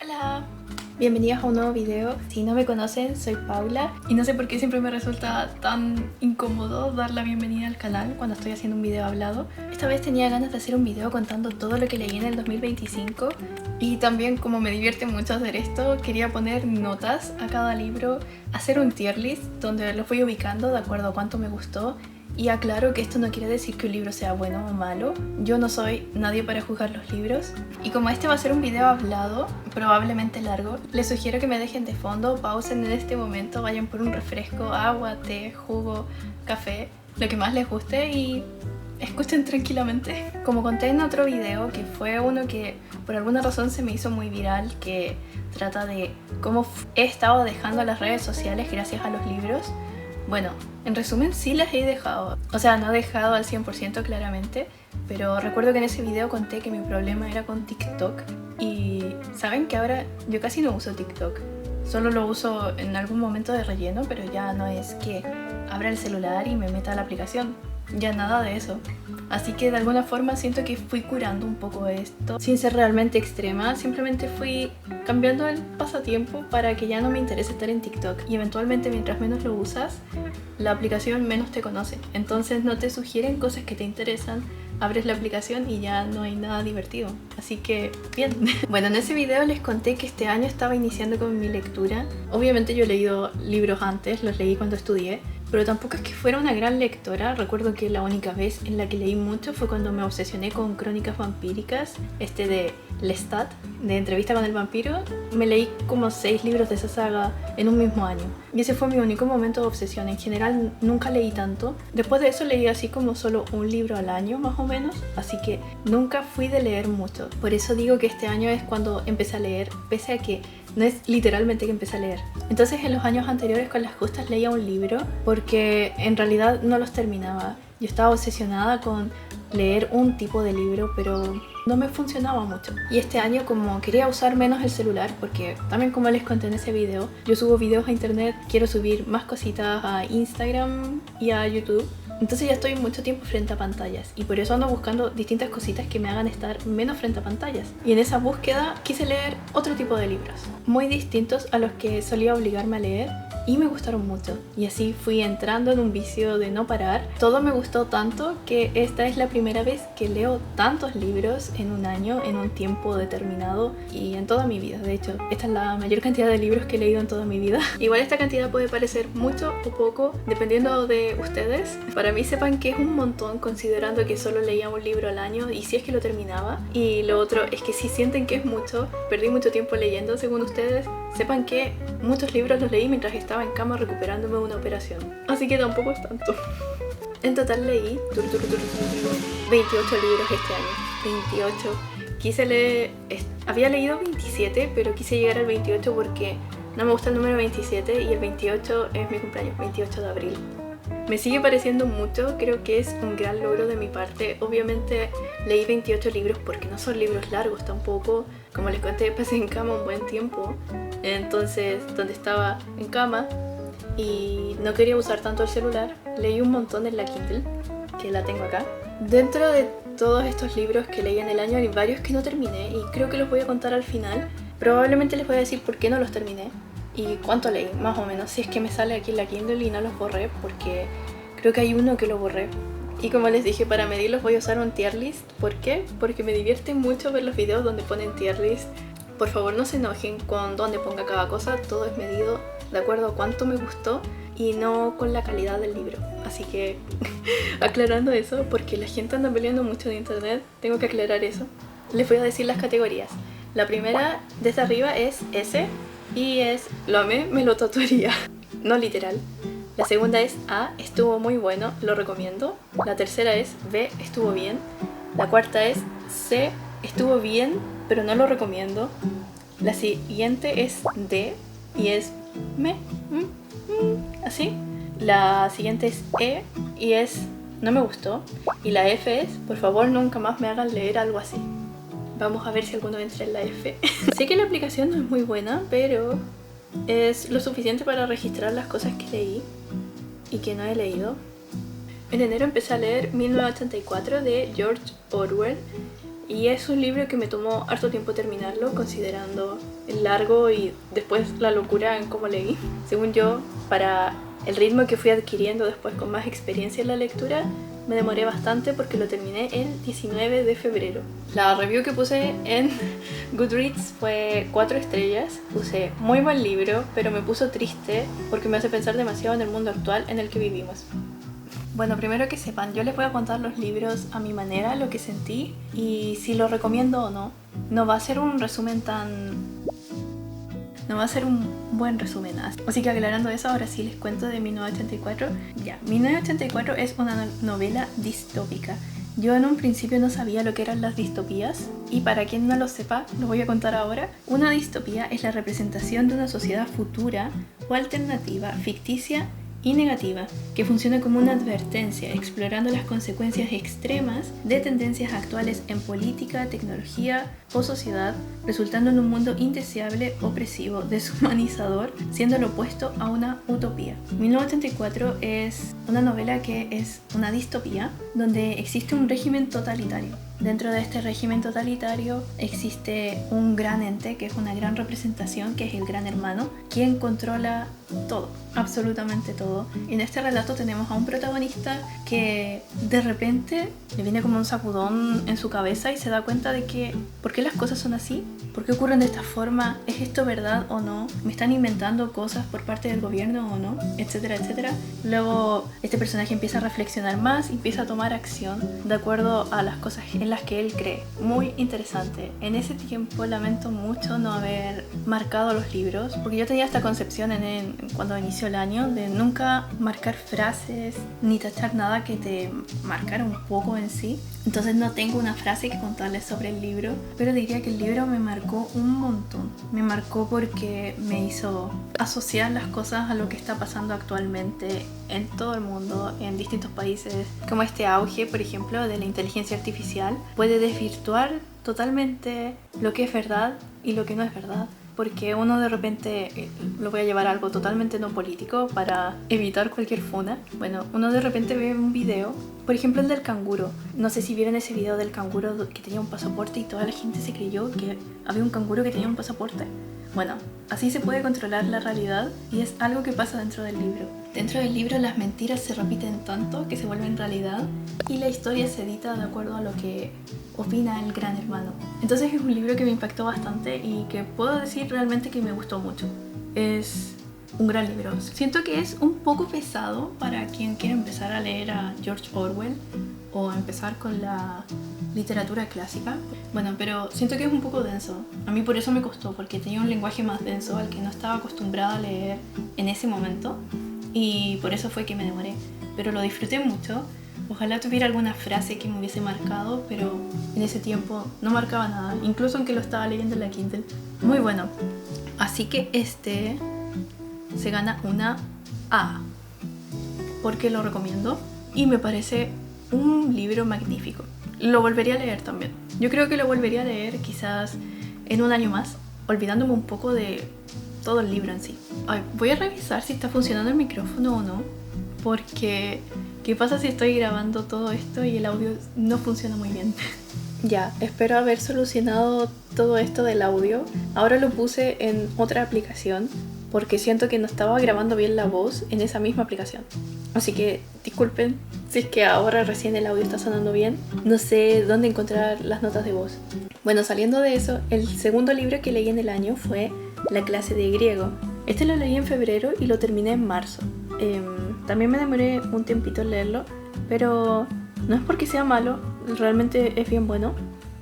Hola, bienvenidos a un nuevo video. Si no me conocen, soy Paula y no sé por qué siempre me resulta tan incómodo dar la bienvenida al canal cuando estoy haciendo un video hablado. Esta vez tenía ganas de hacer un video contando todo lo que leí en el 2025 y también, como me divierte mucho hacer esto, quería poner notas a cada libro, hacer un tier list donde los voy ubicando de acuerdo a cuánto me gustó. Y aclaro que esto no quiere decir que un libro sea bueno o malo. Yo no soy nadie para juzgar los libros. Y como este va a ser un video hablado, probablemente largo, les sugiero que me dejen de fondo, pausen en este momento, vayan por un refresco, agua, té, jugo, café, lo que más les guste y escuchen tranquilamente. Como conté en otro video, que fue uno que por alguna razón se me hizo muy viral, que trata de cómo he estado dejando las redes sociales gracias a los libros. Bueno, en resumen sí las he dejado, o sea, no he dejado al 100% claramente, pero recuerdo que en ese video conté que mi problema era con TikTok y saben que ahora yo casi no uso TikTok, solo lo uso en algún momento de relleno, pero ya no es que abra el celular y me meta a la aplicación, ya nada de eso. Así que de alguna forma siento que fui curando un poco esto, sin ser realmente extrema, simplemente fui cambiando el pasatiempo para que ya no me interese estar en TikTok. Y eventualmente mientras menos lo usas, la aplicación menos te conoce. Entonces no te sugieren cosas que te interesan, abres la aplicación y ya no hay nada divertido. Así que, bien. Bueno, en ese video les conté que este año estaba iniciando con mi lectura. Obviamente yo he leído libros antes, los leí cuando estudié, pero tampoco es que fuera una gran lectora. Recuerdo que la única vez en la que leí mucho fue cuando me obsesioné con Crónicas Vampíricas, de Lestat, de Entrevista con el Vampiro. Me leí como 6 libros de esa saga en un mismo año. Y ese fue mi único momento de obsesión. En general nunca leí tanto. Después de eso leí así como solo un libro al año más o menos. Así que nunca fui de leer mucho. Por eso digo que este año es cuando empecé a leer, pese a que no es literalmente que empecé a leer. Entonces en los años anteriores con las justas leía un libro porque en realidad no los terminaba. Yo estaba obsesionada con leer un tipo de libro, pero no me funcionaba mucho. Y este año, como quería usar menos el celular, porque también como les conté en ese video, yo subo videos a internet, quiero subir más cositas a Instagram y a YouTube. Entonces ya estoy mucho tiempo frente a pantallas y por eso ando buscando distintas cositas que me hagan estar menos frente a pantallas. Y en esa búsqueda quise leer otro tipo de libros, muy distintos a los que solía obligarme a leer, y me gustaron mucho. Y así fui entrando en un vicio de no parar. Todo me gustó tanto que esta es la primera vez que leo tantos libros en un año, en un tiempo determinado y en toda mi vida. De hecho, esta es la mayor cantidad de libros que he leído en toda mi vida. Igual esta cantidad puede parecer mucho o poco, dependiendo de ustedes. Para mí sepan que es un montón considerando que solo leía un libro al año y si es que lo terminaba. Y lo otro es que si sienten que es mucho, perdí mucho tiempo leyendo según ustedes, sepan que muchos libros los leí mientras estaba en cama recuperándome de una operación. Así que tampoco es tanto. En total leí 28 libros este año. 28. Quise leer... Había leído 27, pero quise llegar al 28 porque no me gusta el número 27 y el 28 es mi cumpleaños, 28 de abril. Me sigue pareciendo mucho, creo que es un gran logro de mi parte. Obviamente leí 28 libros porque no son libros largos tampoco. Como les conté, pasé en cama un buen tiempo. Entonces, donde estaba en cama y no quería usar tanto el celular, leí un montón en la Kindle, que la tengo acá. Dentro de todos estos libros que leí en el año hay varios que no terminé y creo que los voy a contar al final. Probablemente les voy a decir por qué no los terminé y cuánto leí, más o menos, si es que me sale aquí en la Kindle y no los borré, porque creo que hay uno que lo borré. Y como les dije, para medirlos voy a usar un tier list. ¿Por qué? Porque me divierte mucho ver los videos donde ponen tier list. Por favor no se enojen con dónde ponga cada cosa, todo es medido de acuerdo a cuánto me gustó y no con la calidad del libro. Así que aclarando eso, porque la gente anda peleando mucho en internet, tengo que aclarar eso. Les voy a decir las categorías. La primera desde arriba es S y es lo amé, me lo tatuaría. No literal. La segunda es A, estuvo muy bueno, lo recomiendo. La tercera es B, estuvo bien. La cuarta es C, estuvo bien, pero no lo recomiendo. La siguiente es D y es así. La siguiente es E y es no me gustó. Y la F es por favor nunca más me hagan leer algo así. Vamos a ver si alguno entra en la F. Sé que la aplicación no es muy buena, pero es lo suficiente para registrar las cosas que leí y que no he leído. En enero empecé a leer 1984 de George Orwell. Y es un libro que me tomó harto tiempo terminarlo, considerando el largo y después la locura en cómo leí. Según yo, para el ritmo que fui adquiriendo después con más experiencia en la lectura, me demoré bastante porque lo terminé el 19 de febrero. La review que puse en Goodreads fue 4 estrellas. Puse muy buen libro, pero me puso triste porque me hace pensar demasiado en el mundo actual en el que vivimos. Bueno, primero que sepan, yo les voy a contar los libros a mi manera, lo que sentí y si lo recomiendo o no. No va a ser un resumen No va a ser un buen resumen. Así que aclarando eso, ahora sí les cuento de 1984. Ya, 1984 es una novela distópica. Yo en un principio no sabía lo que eran las distopías y para quien no lo sepa, lo voy a contar ahora. Una distopía es la representación de una sociedad futura o alternativa, ficticia y negativa, que funciona como una advertencia, explorando las consecuencias extremas de tendencias actuales en política, tecnología o sociedad, resultando en un mundo indeseable, opresivo, deshumanizador, siendo lo opuesto a una utopía. 1984 es una novela que es una distopía, donde existe un régimen totalitario. Dentro de este régimen totalitario existe un gran ente, que es una gran representación, que es el Gran Hermano, quien controla todo, absolutamente todo. En este relato tenemos a un protagonista que de repente le viene como un sacudón en su cabeza y se da cuenta de que ¿por qué las cosas son así? ¿Por qué ocurren de esta forma? ¿Es esto verdad o no? ¿Me están inventando cosas por parte del gobierno o no? Etcétera, etcétera. Luego este personaje empieza a reflexionar más, empieza a tomar acción de acuerdo a las cosas en las que él cree. Muy interesante. En ese tiempo lamento mucho no haber marcado los libros, porque yo tenía esta concepción cuando inició el año de nunca marcar frases ni tachar nada que te marcara un poco en sí. Entonces no tengo una frase que contarles sobre el libro, pero diría que el libro me marcó un montón. Me marcó porque me hizo asociar las cosas a lo que está pasando actualmente en todo el mundo, en distintos países, como este auge, por ejemplo, de la inteligencia artificial puede desvirtuar totalmente lo que es verdad y lo que no es verdad. Porque uno de repente, lo voy a llevar a algo totalmente no político para evitar cualquier funa. Bueno, uno de repente ve un video, por ejemplo el del canguro. No sé si vieron ese video del canguro que tenía un pasaporte y toda la gente se creyó que había un canguro que tenía un pasaporte. Bueno, así se puede controlar la realidad y es algo que pasa dentro del libro. Dentro del libro las mentiras se repiten tanto que se vuelven realidad y la historia se edita de acuerdo a lo que opina el Gran Hermano. Entonces es un libro que me impactó bastante y que puedo decir realmente que me gustó mucho. Es un gran libro. Siento que es un poco pesado para quien quiere empezar a leer a George Orwell o empezar con la literatura clásica. Bueno, pero siento que es un poco denso. A mí por eso me costó, porque tenía un lenguaje más denso al que no estaba acostumbrada a leer en ese momento y por eso fue que me demoré. Pero lo disfruté mucho. Ojalá tuviera alguna frase que me hubiese marcado, pero en ese tiempo no marcaba nada, incluso aunque lo estaba leyendo en la Kindle. Muy bueno. Así que este se gana una A, porque lo recomiendo y me parece un libro magnífico. Lo volvería a leer también. Yo creo que lo volvería a leer quizás en un año más, olvidándome un poco de todo el libro en sí. Ay, voy a revisar si está funcionando el micrófono o no, porque ¿qué pasa si estoy grabando todo esto y el audio no funciona muy bien? Ya, espero haber solucionado todo esto del audio. Ahora lo puse en otra aplicación porque siento que no estaba grabando bien la voz en esa misma aplicación. Así que disculpen si es que ahora recién el audio está sonando bien. No sé dónde encontrar las notas de voz. Bueno, saliendo de eso, el segundo libro que leí en el año fue La clase de griego. Este lo leí en febrero y lo terminé en marzo. También me demoré un tiempito en leerlo, pero no es porque sea malo, realmente es bien bueno.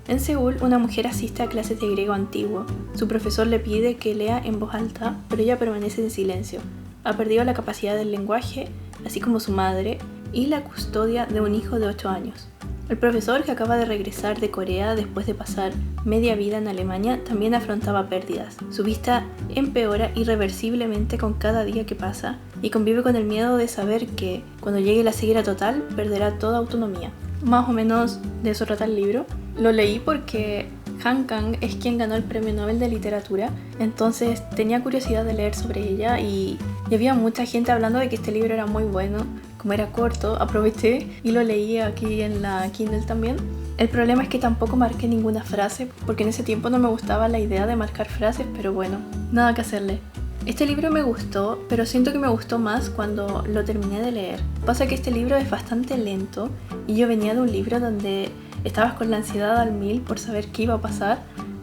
En Seúl, una mujer asiste a clases de griego antiguo. Su profesor le pide que lea en voz alta, pero ella permanece en silencio. Ha perdido la capacidad del lenguaje, así como su madre, y la custodia de un hijo de 8 años. El profesor, que acaba de regresar de Corea después de pasar media vida en Alemania, también afrontaba pérdidas. Su vista empeora irreversiblemente con cada día que pasa y convive con el miedo de saber que, cuando llegue la ceguera total, perderá toda autonomía. Más o menos de eso trata el libro. Lo leí porque Han Kang es quien ganó el Premio Nobel de Literatura, entonces tenía curiosidad de leer sobre ella y había mucha gente hablando de que este libro era muy bueno. Como era corto, aproveché y lo leí aquí en la Kindle también. El problema es que tampoco marqué ninguna frase, porque en ese tiempo no me gustaba la idea de marcar frases, pero bueno, nada que hacerle. Este libro me gustó, pero siento que me gustó más cuando lo terminé de leer. Pasa que este libro es bastante lento y yo venía de un libro donde estabas con la ansiedad al 1000 por saber qué iba a pasar.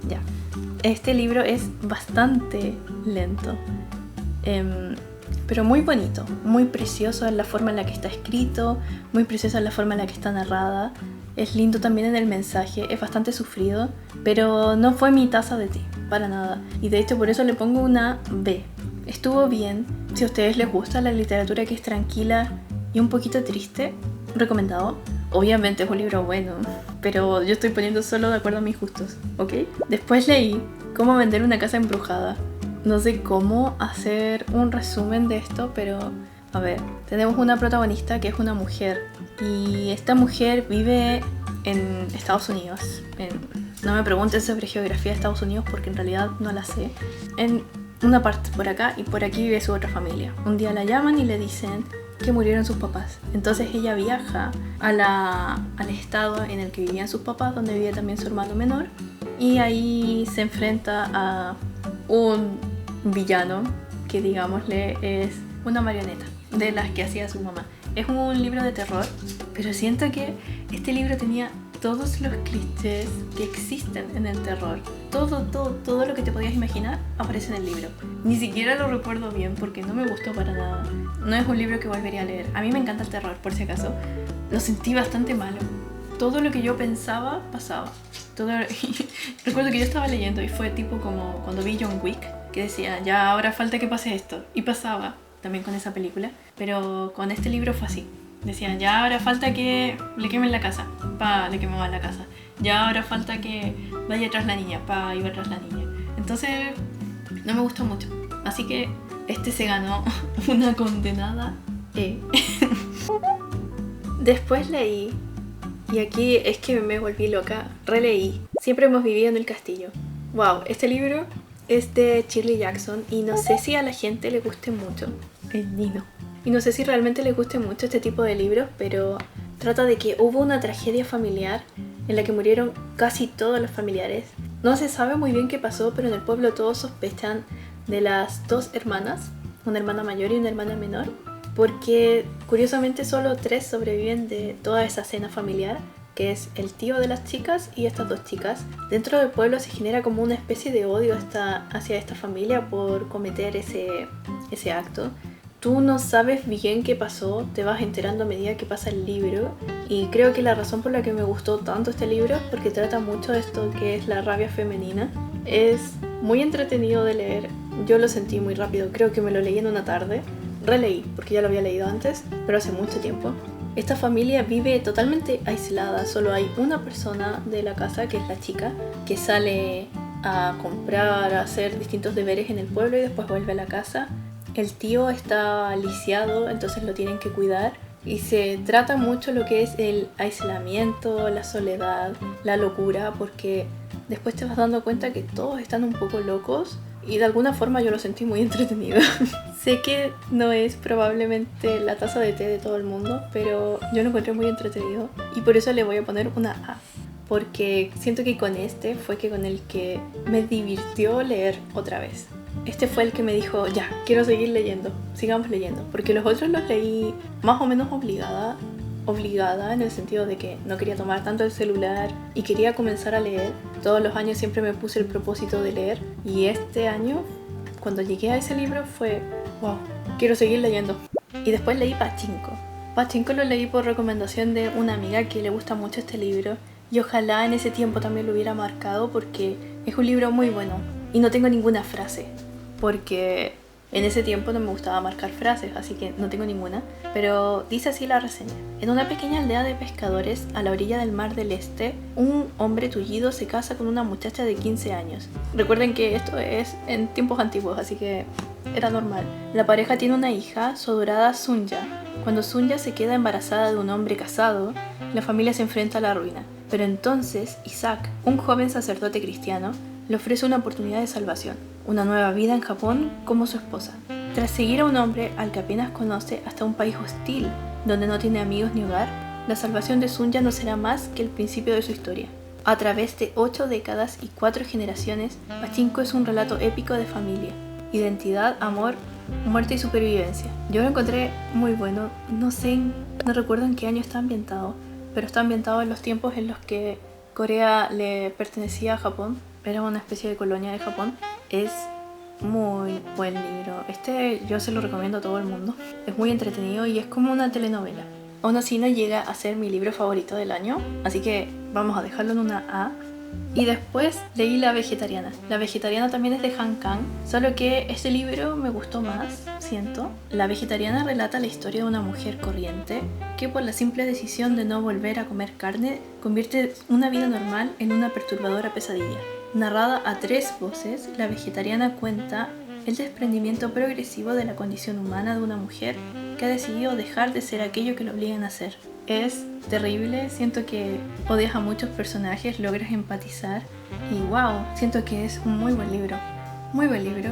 Ya, este libro es bastante lento, pero muy bonito, muy precioso en la forma en la que está escrito, muy precioso en la forma en la que está narrada. Es lindo también en el mensaje, es bastante sufrido, pero no fue mi taza de té, para nada. Y de hecho por eso le pongo una B. Estuvo bien. Si a ustedes les gusta la literatura que es tranquila y un poquito triste, recomendado. Obviamente es un libro bueno, pero yo estoy poniendo solo de acuerdo a mis gustos, ¿ok? Después leí Cómo vender una casa embrujada. No sé cómo hacer un resumen de esto, pero a ver, tenemos una protagonista que es una mujer y esta mujer vive en Estados Unidos. No me pregunten sobre geografía de Estados Unidos porque en realidad no la sé. En una parte por acá y por aquí vive su otra familia. Un día la llaman y le dicen que murieron sus papás. Entonces ella viaja al estado en el que vivían sus papás, donde vive también su hermano menor, y ahí se enfrenta a un villano que digámosle es una marioneta de las que hacía su mamá. Es un libro de terror, pero siento que este libro tenía todos los clichés que existen en el terror. Todo lo que te podías imaginar aparece en el libro. Ni siquiera lo recuerdo bien porque no me gustó para nada. No es un libro que volvería a leer. A mí me encanta el terror, por si acaso. Lo sentí bastante malo. Todo lo que yo pensaba pasaba. Recuerdo que yo estaba leyendo y fue tipo como cuando vi John Wick, que decía, ya ahora falta que pase esto. Y pasaba también con esa película, pero con este libro fue así. Decían, ya ahora falta que le quemen la casa, le quemaban la casa. Ya ahora falta que vaya tras la niña, iba tras la niña. Entonces, no me gustó mucho. Así que este se ganó una condenada E. Después leí, y aquí es que me volví loca, releí Siempre hemos vivido en el castillo. Wow, este libro es de Shirley Jackson y no sé si a la gente le guste mucho. El Nino. Y no sé si realmente les guste mucho este tipo de libros, pero trata de que hubo una tragedia familiar en la que murieron casi todos los familiares. No se sabe muy bien qué pasó, pero en el pueblo todos sospechan de las dos hermanas, una hermana mayor y una hermana menor, porque curiosamente solo 3 sobreviven de toda esa cena familiar, que es el tío de las chicas y estas 2 chicas. Dentro del pueblo se genera como una especie de odio hacia esta familia por cometer ese acto. Tú no sabes bien qué pasó, te vas enterando a medida que pasa el libro, y creo que la razón por la que me gustó tanto este libro es porque trata mucho de esto que es la rabia femenina. Es muy entretenido de leer, yo lo sentí muy rápido, creo que me lo leí en una tarde, releí porque ya lo había leído antes, pero hace mucho tiempo. Esta familia vive totalmente aislada, solo hay una persona de la casa, que es la chica, que sale a comprar, a hacer distintos deberes en el pueblo y después vuelve a la casa. El tío está lisiado, entonces lo tienen que cuidar, y se trata mucho lo que es el aislamiento, la soledad, la locura, porque después te vas dando cuenta que todos están un poco locos y de alguna forma yo lo sentí muy entretenido. Sé que no es probablemente la taza de té de todo el mundo, pero yo lo encontré muy entretenido y por eso le voy a poner una A, porque siento que con este fue con el que me divirtió leer otra vez. Este fue el que me dijo, ya, quiero seguir leyendo, sigamos leyendo, porque los otros los leí más o menos obligada en el sentido de que no quería tomar tanto el celular y quería comenzar a leer. Todos los años siempre me puse el propósito de leer, y este año, cuando llegué a ese libro, fue, wow, quiero seguir leyendo. Y después leí Pachinko. Pachinko lo leí por recomendación de una amiga que le gusta mucho este libro, y ojalá en ese tiempo también lo hubiera marcado porque es un libro muy bueno. Y no tengo ninguna frase, porque en ese tiempo no me gustaba marcar frases, así que no tengo ninguna. Pero dice así la reseña. En una pequeña aldea de pescadores, a la orilla del mar del este, un hombre tullido se casa con una muchacha de 15 años. Recuerden que esto es en tiempos antiguos, así que era normal. La pareja tiene una hija, su adorada Sunya. Cuando Sunya se queda embarazada de un hombre casado, la familia se enfrenta a la ruina. Pero entonces Isaac, un joven sacerdote cristiano, le ofrece una oportunidad de salvación, una nueva vida en Japón como su esposa. Tras seguir a un hombre al que apenas conoce hasta un país hostil, donde no tiene amigos ni hogar, la salvación de Sun ya no será más que el principio de su historia. A través de 8 décadas y 4 generaciones, Pachinko es un relato épico de familia, identidad, amor, muerte y supervivencia. Yo lo encontré muy bueno, no recuerdo en qué año está ambientado, pero está ambientado en los tiempos en los que Corea le pertenecía a Japón, era una especie de colonia de Japón. Es muy buen libro, yo se lo recomiendo a todo el mundo, es muy entretenido y es como una telenovela. Aún así no llega a ser mi libro favorito del año, así que vamos a dejarlo en una A. Y después leí La Vegetariana. La Vegetariana también es de Han Kang, solo que este libro me gustó más, siento. La Vegetariana relata la historia de una mujer corriente que por la simple decisión de no volver a comer carne convierte una vida normal en una perturbadora pesadilla. Narrada a 3 voces, La Vegetariana cuenta el desprendimiento progresivo de la condición humana de una mujer que ha decidido dejar de ser aquello que lo obligan a ser. Es terrible, siento que odias a muchos personajes, logras empatizar y wow, siento que es un muy buen libro. Muy buen libro.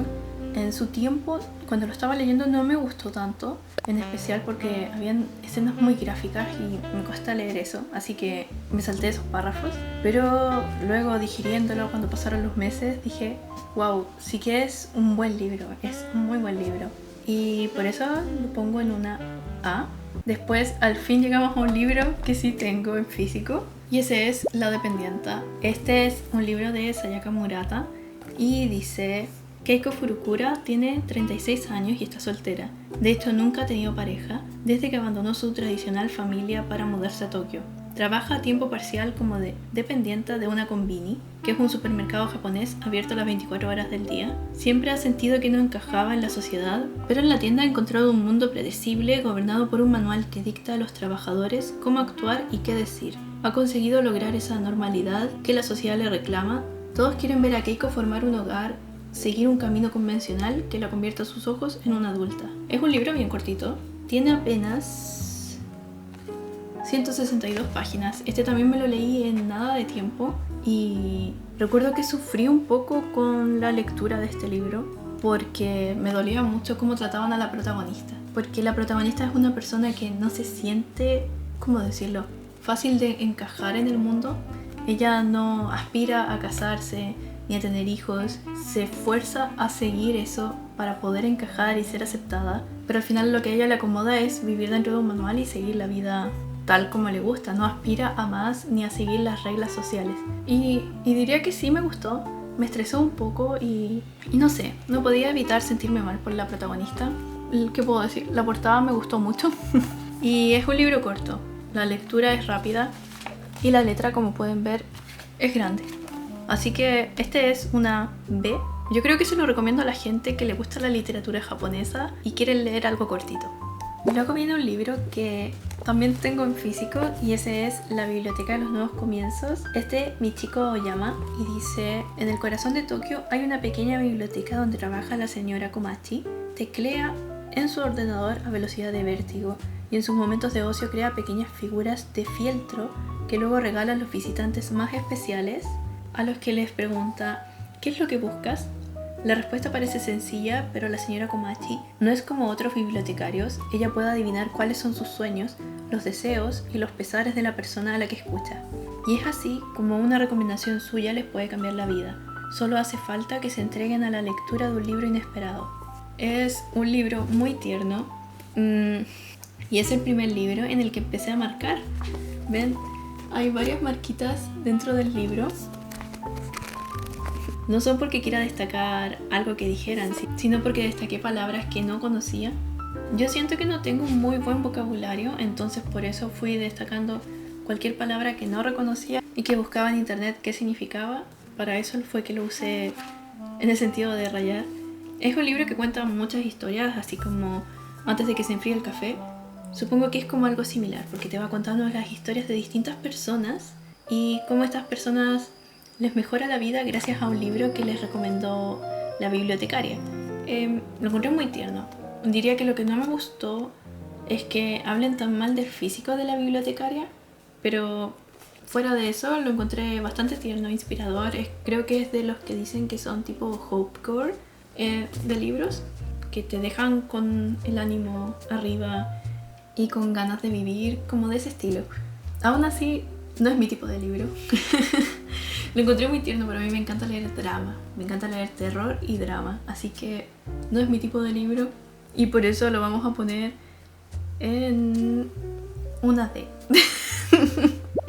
En su tiempo, cuando lo estaba leyendo no me gustó tanto, en especial porque habían escenas muy gráficas y me cuesta leer eso, así que me salté esos párrafos. Pero luego digiriéndolo, cuando pasaron los meses, dije, wow, sí que es un buen libro, es un muy buen libro. Y por eso lo pongo en una A. Después, al fin llegamos a un libro que sí tengo en físico, y ese es La Dependienta. Este es un libro de Sayaka Murata y dice: Keiko Furukura tiene 36 años y está soltera. De hecho, nunca ha tenido pareja desde que abandonó su tradicional familia para mudarse a Tokio. Trabaja a tiempo parcial como dependienta de una konbini, que es un supermercado japonés abierto las 24 horas del día. Siempre ha sentido que no encajaba en la sociedad, pero en la tienda ha encontrado un mundo predecible gobernado por un manual que dicta a los trabajadores cómo actuar y qué decir. Ha conseguido lograr esa normalidad que la sociedad le reclama. Todos quieren ver a Keiko formar un hogar, seguir un camino convencional que la convierta a sus ojos en una adulta. Es un libro bien cortito, tiene apenas 162 páginas. Este también me lo leí en nada de tiempo y recuerdo que sufrí un poco con la lectura de este libro porque me dolía mucho cómo trataban a la protagonista. Porque la protagonista es una persona que no se siente, ¿cómo decirlo?, fácil de encajar en el mundo. Ella no aspira a casarse ni a tener hijos, se esfuerza a seguir eso para poder encajar y ser aceptada, pero al final lo que a ella le acomoda es vivir dentro de un manual y seguir la vida tal como le gusta, no aspira a más ni a seguir las reglas sociales. Y diría que sí me gustó, me estresó un poco y no sé, no podía evitar sentirme mal por la protagonista. ¿Qué puedo decir? La portada me gustó mucho y es un libro corto, la lectura es rápida y la letra, como pueden ver, es grande. Así que este es una B. Yo creo que se lo recomiendo a la gente que le gusta la literatura japonesa y quiere leer algo cortito. Luego viene un libro que también tengo en físico y ese es La Biblioteca de los Nuevos Comienzos. Este Michiko Oyama y dice: en el corazón de Tokio hay una pequeña biblioteca donde trabaja la señora Komachi. Teclea en su ordenador a velocidad de vértigo y en sus momentos de ocio crea pequeñas figuras de fieltro que luego regala a los visitantes más especiales, a los que les pregunta: ¿qué es lo que buscas? La respuesta parece sencilla, pero la señora Komachi no es como otros bibliotecarios. Ella puede adivinar cuáles son sus sueños, los deseos y los pesares de la persona a la que escucha. Y es así como una recomendación suya les puede cambiar la vida. Solo hace falta que se entreguen a la lectura de un libro inesperado. Es un libro muy tierno y es el primer libro en el que empecé a marcar. ¿Ven? Hay varias marquitas dentro del libro. No son porque quiera destacar algo que dijeran, sino porque destaqué palabras que no conocía. Yo siento que no tengo un muy buen vocabulario, entonces por eso fui destacando cualquier palabra que no reconocía y que buscaba en internet qué significaba. Para eso fue que lo usé en el sentido de rayar. Es un libro que cuenta muchas historias, así como Antes de que se enfríe el café. Supongo que es como algo similar, porque te va contando las historias de distintas personas y cómo estas personas les mejora la vida gracias a un libro que les recomendó la bibliotecaria. Lo encontré muy tierno. Diría que lo que no me gustó es que hablen tan mal del físico de la bibliotecaria, pero fuera de eso lo encontré bastante tierno, inspirador. Creo que es de los que dicen que son tipo hopecore de libros, que te dejan con el ánimo arriba y con ganas de vivir, como de ese estilo. Aún así, no es mi tipo de libro. Lo encontré muy tierno, pero a mí me encanta leer drama. Me encanta leer terror y drama. Así que no es mi tipo de libro. Y por eso lo vamos a poner en una D.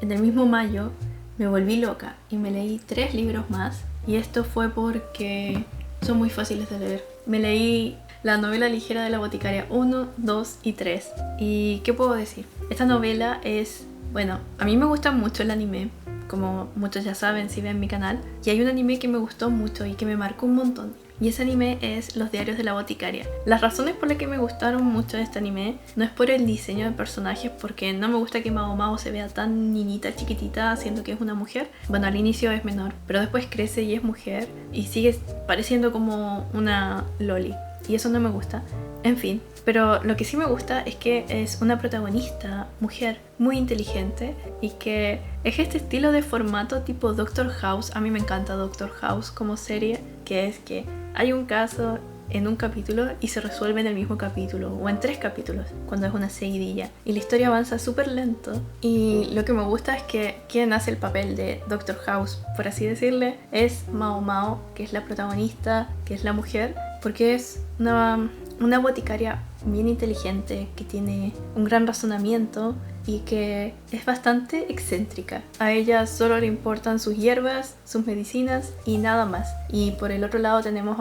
En el mismo mayo me volví loca y me leí 3 libros más. Y esto fue porque son muy fáciles de leer. Me leí la novela ligera de la boticaria 1, 2 y 3. ¿Y qué puedo decir? Esta novela es... Bueno, a mí me gusta mucho el anime, como muchos ya saben si ven mi canal. Y hay un anime que me gustó mucho y que me marcó un montón. Y ese anime es Los diarios de la boticaria. Las razones por las que me gustaron mucho este anime no es por el diseño de personajes, porque no me gusta que Mao Mao se vea tan niñita, chiquitita, siendo que es una mujer. Bueno, al inicio es menor, pero después crece y es mujer y sigue pareciendo como una loli. Y eso no me gusta. En fin, pero lo que sí me gusta es que es una protagonista mujer muy inteligente y que es este estilo de formato tipo Doctor House. A mí me encanta Doctor House como serie, que es que hay un caso en un capítulo y se resuelve en el mismo capítulo o en 3 capítulos cuando es una seguidilla y la historia avanza súper lento. Y lo que me gusta es que quien hace el papel de Doctor House, por así decirle, es Mao Mao, que es la protagonista, que es la mujer, porque es una boticaria bien inteligente, que tiene un gran razonamiento y que es bastante excéntrica. A ella solo le importan sus hierbas, sus medicinas y nada más. Y por el otro lado tenemos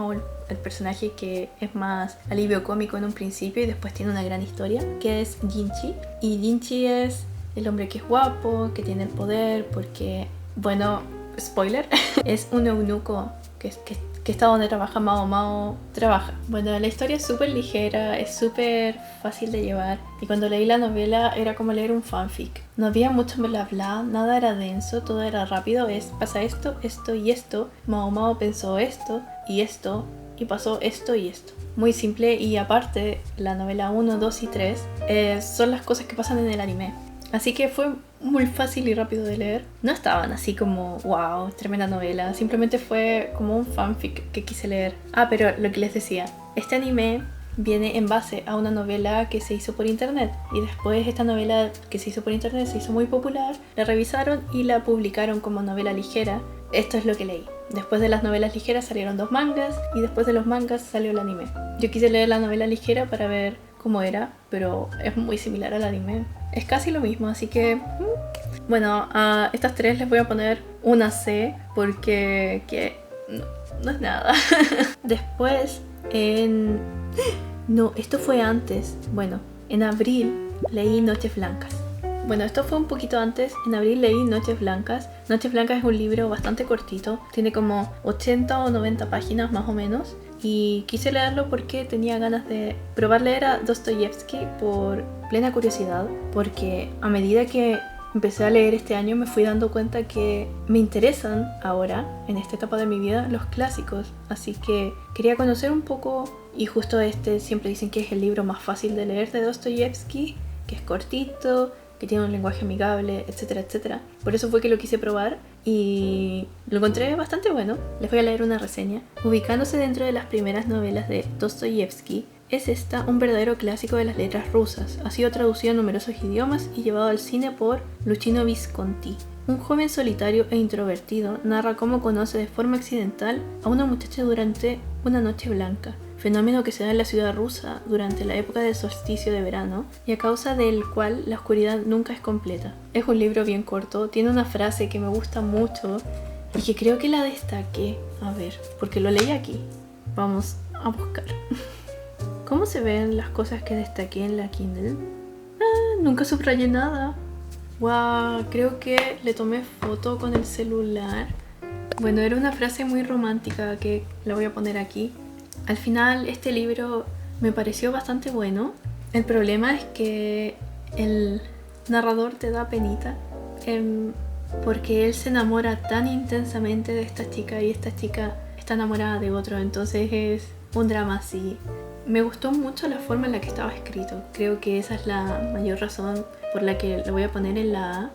el personaje que es más alivio cómico en un principio y después tiene una gran historia, que es Jinchi. Y Jinchi es el hombre que es guapo, que tiene el poder, porque, bueno, spoiler, es un eunuco que está donde trabaja Mao Mao trabaja. Bueno, la historia es súper ligera, es súper fácil de llevar. Y cuando leí la novela era como leer un fanfic. No había mucho bla bla, nada era denso, todo era rápido. Pasa esto, esto y esto. Mao Mao pensó esto y pasó esto y esto. Muy simple, y aparte la novela 1, 2 y 3 son las cosas que pasan en el anime. Así que fue muy fácil y rápido de leer. No estaban así como, wow, tremenda novela. Simplemente fue como un fanfic que quise leer. Ah, pero lo que les decía, este anime viene en base a una novela que se hizo por internet. Y después esta novela que se hizo por internet se hizo muy popular. La revisaron y la publicaron como novela ligera. Esto es lo que leí. Después de las novelas ligeras salieron 2 mangas y después de los mangas salió el anime. Yo quise leer la novela ligera para ver cómo era, pero es muy similar al anime. Es casi lo mismo, así que... Bueno, a estas 3 les voy a poner una C porque no es nada. Después, No, esto fue antes. Bueno, en abril leí Noches Blancas. Bueno, esto fue un poquito antes. En abril leí Noches Blancas. Noches Blancas es un libro bastante cortito. Tiene como 80 o 90 páginas más o menos. Y quise leerlo porque tenía ganas de probar leer a Dostoyevsky por plena curiosidad. Porque a medida que empecé a leer este año me fui dando cuenta que me interesan ahora, en esta etapa de mi vida, los clásicos. Así que quería conocer un poco. Y justo siempre dicen que es el libro más fácil de leer de Dostoyevsky, que es cortito, que tiene un lenguaje amigable, etcétera, etcétera. Por eso fue que lo quise probar y lo encontré bastante bueno. Les voy a leer una reseña. Ubicándose dentro de las primeras novelas de Dostoyevsky, es esta un verdadero clásico de las letras rusas. Ha sido traducido a numerosos idiomas y llevado al cine por Luchino Visconti. Un joven solitario e introvertido narra cómo conoce de forma accidental a una muchacha durante una noche blanca, fenómeno que se da en la ciudad rusa durante la época del solsticio de verano y a causa del cual la oscuridad nunca es completa. Es un libro bien corto, tiene una frase que me gusta mucho y que creo que la destaqué. A ver, porque lo leí aquí. Vamos a buscar. ¿Cómo se ven las cosas que destaqué en la Kindle? Nunca subrayé nada. Wow, creo que le tomé foto con el celular. Bueno, era una frase muy romántica que la voy a poner aquí. Al final este libro me pareció bastante bueno. El problema es que el narrador te da penita porque él se enamora tan intensamente de esta chica y esta chica está enamorada de otro. Entonces es un drama así. Me gustó mucho la forma en la que estaba escrito. Creo que esa es la mayor razón por la que lo voy a poner en la A.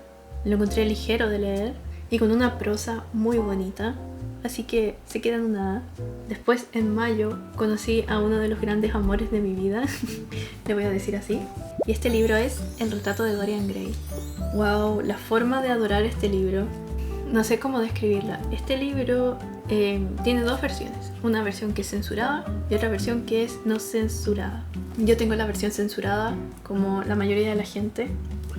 Lo encontré ligero de leer y con una prosa muy bonita. Así que se queda en una A. Después, en mayo, conocí a uno de los grandes amores de mi vida. Le voy a decir así. Y este libro es El retrato de Dorian Gray. Wow, la forma de adorar este libro. No sé cómo describirla. Este libro tiene dos versiones. Una versión que es censurada y otra versión que es no censurada. Yo tengo la versión censurada, como la mayoría de la gente.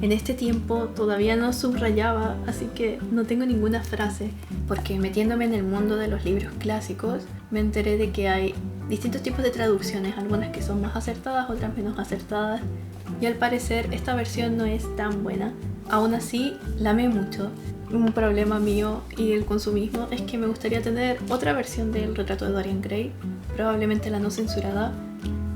En este tiempo todavía no subrayaba, así que no tengo ninguna frase, porque metiéndome en el mundo de los libros clásicos, me enteré de que hay distintos tipos de traducciones, algunas que son más acertadas, otras menos acertadas, y al parecer esta versión no es tan buena. Aún así, la amé mucho. Un problema mío y el consumismo es que me gustaría tener otra versión del retrato de Dorian Gray, probablemente la no censurada,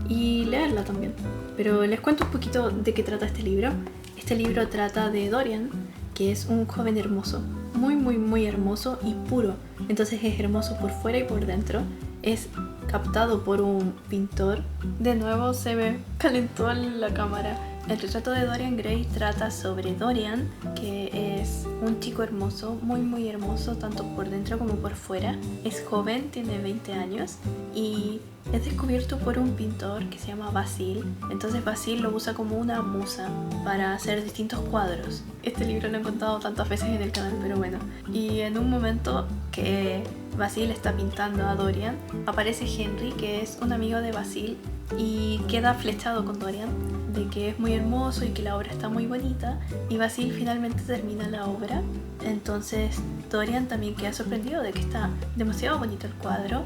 y leerla también. Pero les cuento un poquito de qué trata este libro. Este libro trata de Dorian, que es un joven hermoso, muy hermoso y puro. Entonces es hermoso por fuera y por dentro. Es captado por un pintor. De nuevo se me calentó la cámara. El retrato de Dorian Gray trata sobre Dorian, que es un chico hermoso, muy hermoso, tanto por dentro como por fuera. Es joven, tiene 20 años y es descubierto por un pintor que se llama Basil. Entonces Basil lo usa como una musa para hacer distintos cuadros. Este libro lo he contado tantas veces en el canal, pero bueno. Y en un momento que Basil está pintando a Dorian, aparece Henry, que es un amigo de Basil, y queda flechado con Dorian de que es muy hermoso y que la obra está muy bonita, y Basil finalmente termina la obra. Entonces Dorian también queda sorprendido de que está demasiado bonito el cuadro.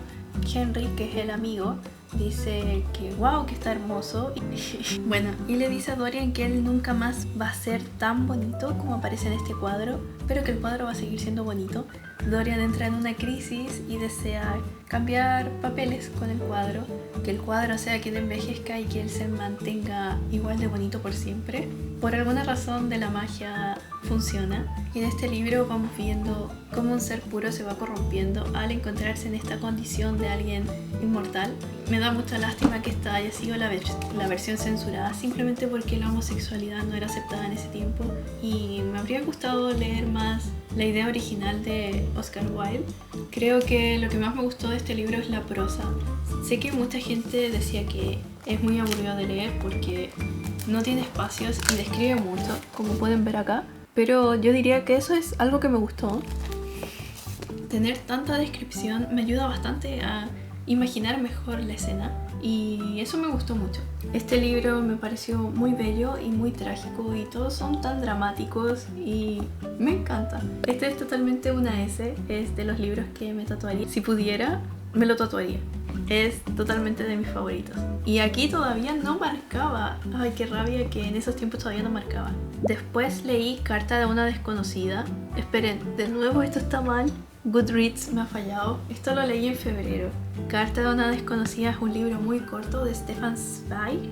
Henry, que es el amigo, dice que wow, que está hermoso. Bueno, y le dice a Dorian que él nunca más va a ser tan bonito como aparece en este cuadro, pero que el cuadro va a seguir siendo bonito. Dorian entra en una crisis y desea cambiar papeles con el cuadro, que el cuadro sea quien envejezca y que él se mantenga igual de bonito por siempre. Por alguna razón de la magia funciona, y en este libro vamos viendo cómo un ser puro se va corrompiendo al encontrarse en esta condición de alguien inmortal. Me da mucha lástima que esta haya sido la versión censurada, simplemente porque la homosexualidad no era aceptada en ese tiempo, y me habría gustado leer más la idea original de Oscar Wilde. Creo que lo que más me gustó de este libro es la prosa. Sé que mucha gente decía que es muy aburrido de leer porque no tiene espacios y describe mucho, como pueden ver acá, pero yo diría que eso es algo que me gustó. Tener tanta descripción me ayuda bastante a imaginar mejor la escena, y eso me gustó mucho. Este libro me pareció muy bello y muy trágico, y todos son tan dramáticos y me encanta. Este es totalmente una S, es de los libros que me tatuaría. Si pudiera, me lo tatuaría. Es totalmente de mis favoritos. Y aquí todavía no marcaba. Ay, qué rabia que en esos tiempos todavía no marcaba. Después leí Carta de una desconocida. Esperen, de nuevo esto está mal. Goodreads me ha fallado. Esto lo leí en febrero. Carta de una desconocida es un libro muy corto de Stefan Zweig,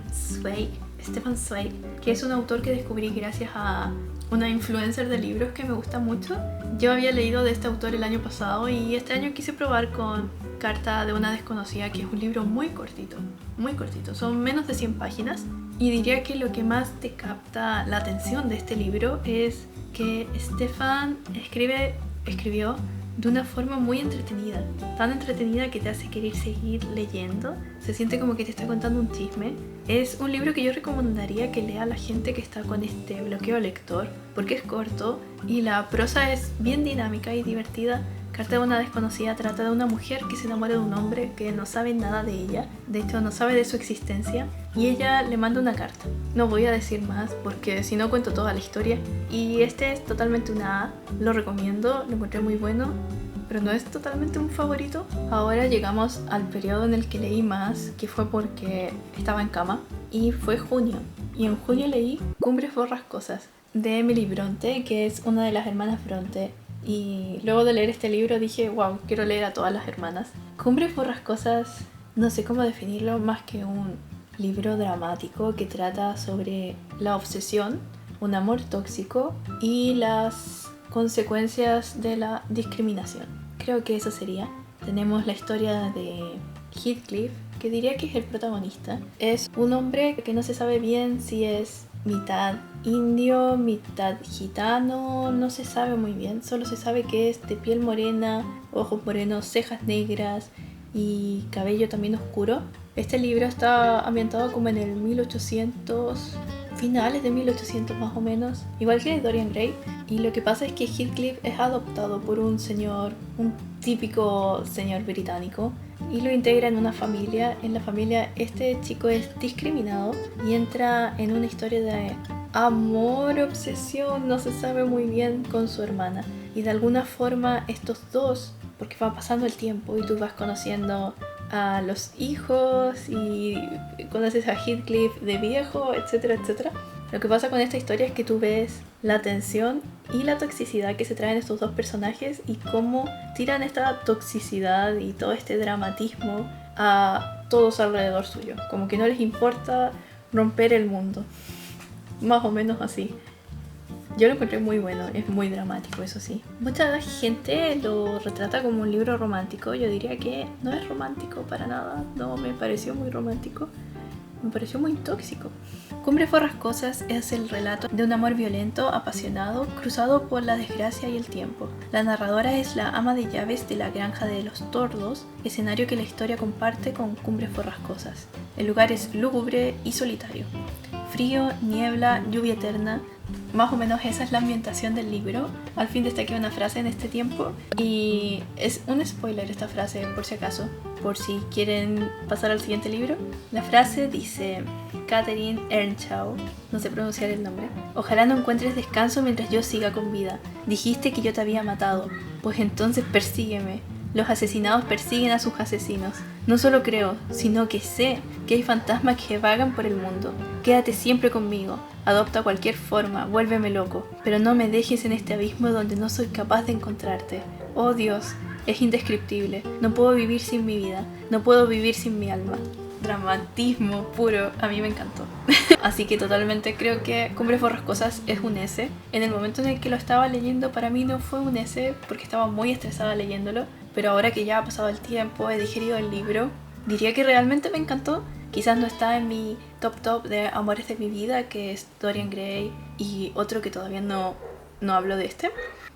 que es un autor que descubrí gracias a una influencer de libros que me gusta mucho. Yo había leído de este autor el año pasado y este año quise probar con Carta de una desconocida, que es un libro muy cortito, son menos de 100 páginas, y diría que lo que más te capta la atención de este libro es que Stefan escribió de una forma muy entretenida, tan entretenida que te hace querer seguir leyendo. Se siente como que te está contando un chisme. Es un libro que yo recomendaría que lea a la gente que está con este bloqueo lector, porque es corto y la prosa es bien dinámica y divertida. Carta de una desconocida trata de una mujer que se enamora de un hombre que no sabe nada de ella, de hecho no sabe de su existencia, y ella le manda una carta. No voy a decir más porque si no cuento toda la historia, y este es totalmente una A, lo recomiendo, lo encontré muy bueno, pero no es totalmente un favorito. Ahora llegamos al periodo en el que leí más, que fue porque estaba en cama, y fue junio, y en junio leí Cumbres Borrascosas de Emily Bronte, que es una de las hermanas Bronte. Y luego de leer este libro dije, wow, quiero leer a todas las hermanas. Cumbres Borrascosas, no sé cómo definirlo más que un libro dramático que trata sobre la obsesión, un amor tóxico y las consecuencias de la discriminación. Creo que eso sería. Tenemos la historia de Heathcliff, que diría que es el protagonista. Es un hombre que no se sabe bien si es mitad indio, mitad gitano, no se sabe muy bien, solo se sabe que es de piel morena, ojos morenos, cejas negras y cabello también oscuro. Este libro está ambientado como en el 1800, finales de 1800 más o menos, igual que Dorian Gray. Y lo que pasa es que Heathcliff es adoptado por un señor, un típico señor británico, y lo integra en una familia. En la familia este chico es discriminado y entra en una historia de amor, obsesión, no se sabe muy bien, con su hermana. Y de alguna forma estos dos, porque va pasando el tiempo y tú vas conociendo a los hijos y conoces a Heathcliff de viejo, etcétera, etcétera. Lo que pasa con esta historia es que tú ves la tensión y la toxicidad que se traen estos dos personajes y cómo tiran esta toxicidad y todo este dramatismo a todos alrededor suyo. Como que no les importa romper el mundo. Más o menos así. Yo lo encontré muy bueno, es muy dramático, eso sí. Mucha gente lo retrata como un libro romántico. Yo diría que no es romántico para nada. No me pareció muy romántico. Me pareció muy tóxico. Cumbres Borrascosas es el relato de un amor violento, apasionado, cruzado por la desgracia y el tiempo. La narradora es la ama de llaves de la granja de los Tordos, escenario que la historia comparte con Cumbres Borrascosas. El lugar es lúgubre y solitario. Frío, niebla, lluvia eterna. Más o menos esa es la ambientación del libro. Al fin destaqué una frase en este tiempo y es un spoiler esta frase, por si acaso, por si quieren pasar al siguiente libro. La frase dice: Catherine Earnshaw, no sé pronunciar el nombre. Ojalá no encuentres descanso mientras yo siga con vida. Dijiste que yo te había matado, pues entonces persígueme. Los asesinados persiguen a sus asesinos. No solo creo, sino que sé que hay fantasmas que vagan por el mundo. Quédate siempre conmigo. Adopta cualquier forma, vuélveme loco. Pero no me dejes en este abismo donde no soy capaz de encontrarte. Oh Dios, es indescriptible. No puedo vivir sin mi vida. No puedo vivir sin mi alma. Dramatismo puro, a mí me encantó. Así que totalmente creo que Cumbres Borrascosas es un S. En el momento en el que lo estaba leyendo, para mí no fue un S porque estaba muy estresada leyéndolo. Pero ahora que ya ha pasado el tiempo, he digerido el libro, diría que realmente me encantó. Quizás no está en mi top de amores de mi vida, que es Dorian Gray, y otro que todavía no hablo de este.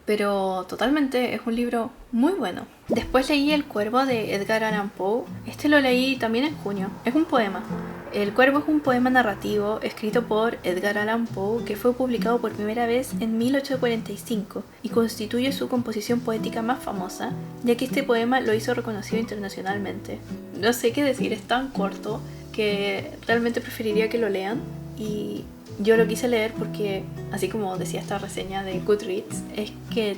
Pero totalmente es un libro muy bueno. Después leí El Cuervo de Edgar Allan Poe. Este lo leí también en junio. Es un poema. El Cuervo es un poema narrativo escrito por Edgar Allan Poe que fue publicado por primera vez en 1845 y constituye su composición poética más famosa, ya que este poema lo hizo reconocido internacionalmente. No sé qué decir, es tan corto que realmente preferiría que lo lean, y yo lo quise leer porque, así como decía esta reseña de Goodreads, es que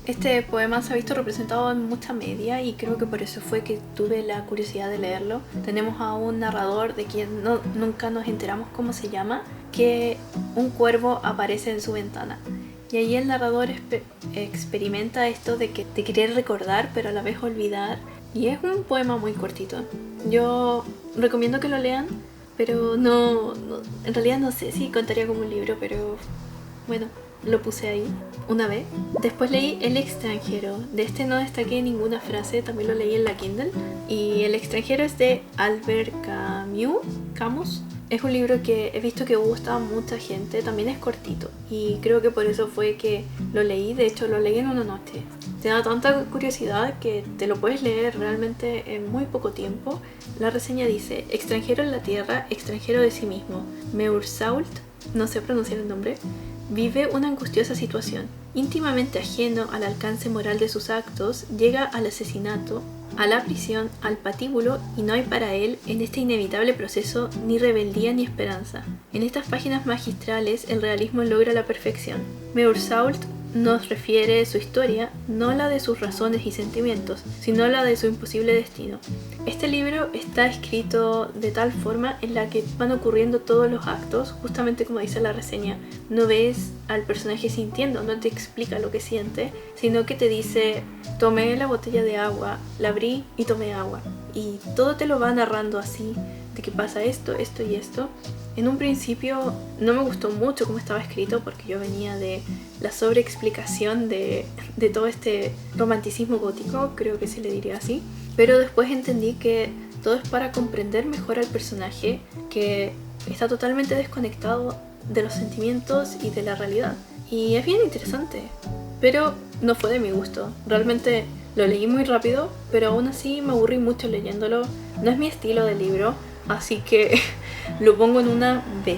este poema se ha visto representado en mucha media y creo que por eso fue que tuve la curiosidad de leerlo. Tenemos a un narrador de quien nunca nos enteramos cómo se llama, que un cuervo aparece en su ventana. Y ahí el narrador experimenta esto de querer recordar pero a la vez olvidar. Y es un poema muy cortito. Yo recomiendo que lo lean, pero no, en realidad no sé si contaría como un libro, pero bueno, lo puse ahí una vez. Después leí El extranjero. De este no destaqué ninguna frase, también lo leí en la Kindle. Y El extranjero es de Albert Camus. Es un libro que he visto que gusta a mucha gente, también es cortito y creo que por eso fue que lo leí. De hecho lo leí en una noche. Te da tanta curiosidad que te lo puedes leer realmente en muy poco tiempo. La reseña dice: extranjero en la tierra, extranjero de sí mismo. Meursault, no sé pronunciar el nombre, vive una angustiosa situación. Íntimamente ajeno al alcance moral de sus actos, llega al asesinato, a la prisión, al patíbulo, y no hay para él en este inevitable proceso ni rebeldía ni esperanza. En estas páginas magistrales el realismo logra la perfección. Meursault nos refiere su historia, no la de sus razones y sentimientos, sino la de su imposible destino. Este libro está escrito de tal forma en la que van ocurriendo todos los actos, justamente como dice la reseña. No ves al personaje sintiendo, no te explica lo que siente, sino que te dice: tomé la botella de agua, la abrí y tomé agua. Y todo te lo va narrando así, de que pasa esto, esto y esto. En un principio no me gustó mucho cómo estaba escrito porque yo venía de la sobreexplicación de todo este romanticismo gótico, creo que se le diría así. Pero después entendí que todo es para comprender mejor al personaje, que está totalmente desconectado de los sentimientos y de la realidad. Y es bien interesante, pero no fue de mi gusto. Realmente lo leí muy rápido, pero aún así me aburrí mucho leyéndolo. No es mi estilo de libro, así que lo pongo en una B.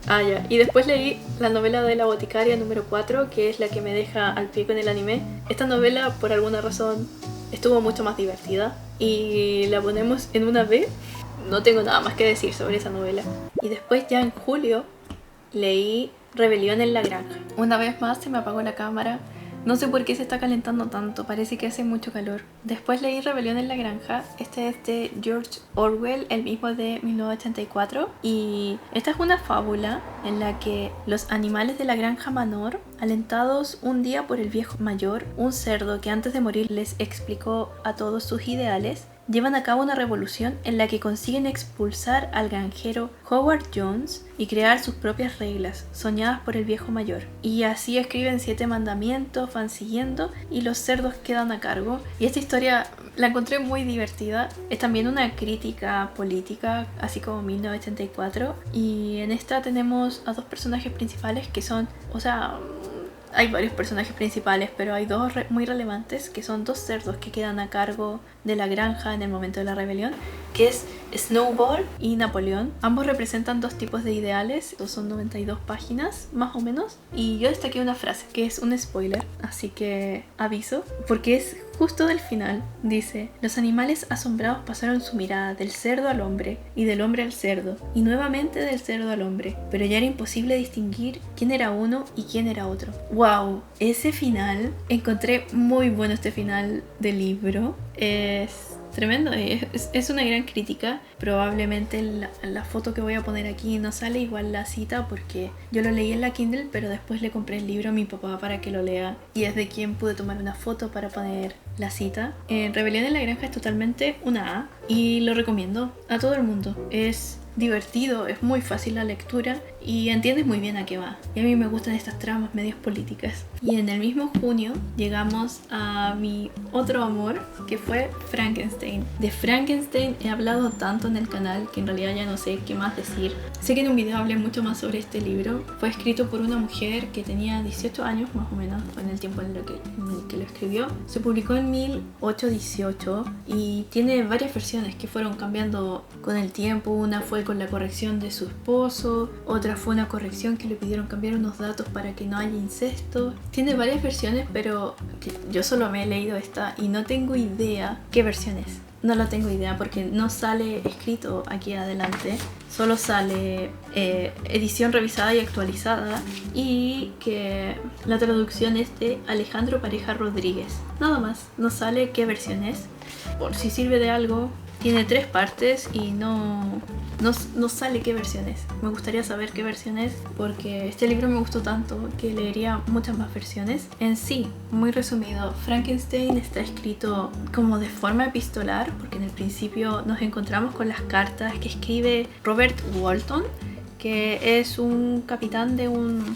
Ah, ya. Y después leí la novela de La Boticaria número 4, que es la que me deja al pie con el anime. Esta novela, por alguna razón, estuvo mucho más divertida y la ponemos en una B. No tengo nada más que decir sobre esa novela. Y después, ya en julio, leí Rebelión en la Granja. Una vez más se me apagó la cámara. No sé por qué se está calentando tanto, parece que hace mucho calor. Después leí Rebelión en la Granja. Este es de George Orwell, el mismo de 1984. Y esta es una fábula en la que los animales de la granja Manor, alentados un día por el viejo mayor, un cerdo que antes de morir les explicó a todos sus ideales, llevan a cabo una revolución en la que consiguen expulsar al granjero Howard Jones y crear sus propias reglas, soñadas por el viejo mayor. Y así escriben 7 mandamientos, van siguiendo y los cerdos quedan a cargo. Y esta historia la encontré muy divertida. Es también una crítica política, así como 1984. Y en esta tenemos a 2 personajes principales que son, hay varios personajes principales, pero hay 2 muy relevantes, que son 2 cerdos que quedan a cargo de la granja en el momento de la rebelión, que es Snowball y Napoleón. Ambos representan 2 tipos de ideales. Son 92 páginas, más o menos. Y yo destaqué una frase, que es un spoiler, así que aviso, porque es justo del final. Dice: los animales asombrados pasaron su mirada del cerdo al hombre, y del hombre al cerdo, y nuevamente del cerdo al hombre, pero ya era imposible distinguir quién era uno y quién era otro. ¡Wow! Ese final, encontré muy bueno este final del libro. Es tremendo, es una gran crítica. Probablemente la foto que voy a poner aquí no sale igual la cita, porque yo lo leí en la Kindle, pero después le compré el libro a mi papá para que lo lea, y es de quien pude tomar una foto para poner la cita. Rebelión en la Granja es totalmente una A y lo recomiendo a todo el mundo. Es divertido, es muy fácil la lectura y entiendes muy bien a qué va. Y a mí me gustan estas tramas medias políticas. Y en el mismo junio llegamos a mi otro amor, que fue Frankenstein. De Frankenstein he hablado tanto en el canal que en realidad ya no sé qué más decir. Sé que en un video hablé mucho más sobre este libro. Fue escrito por una mujer que tenía 18 años más o menos en el tiempo en el que lo escribió. Se publicó en 1818 y tiene varias versiones que fueron cambiando con el tiempo. Una fue con la corrección de su esposo, otra fue una corrección que le pidieron cambiar unos datos para que no haya incesto. Tiene varias versiones, pero yo solo me he leído esta y no tengo idea qué versión es. No lo tengo idea porque no sale escrito aquí adelante. Solo sale edición revisada y actualizada, y que la traducción es de Alejandro Pareja Rodríguez. Nada más, no sale qué versión es. Por si sirve de algo, tiene 3 partes y no sale qué versión es. Me gustaría saber qué versión es, porque este libro me gustó tanto que leería muchas más versiones. En sí, muy resumido, Frankenstein está escrito como de forma epistolar, porque en el principio nos encontramos con las cartas que escribe Robert Walton, que es un capitán de un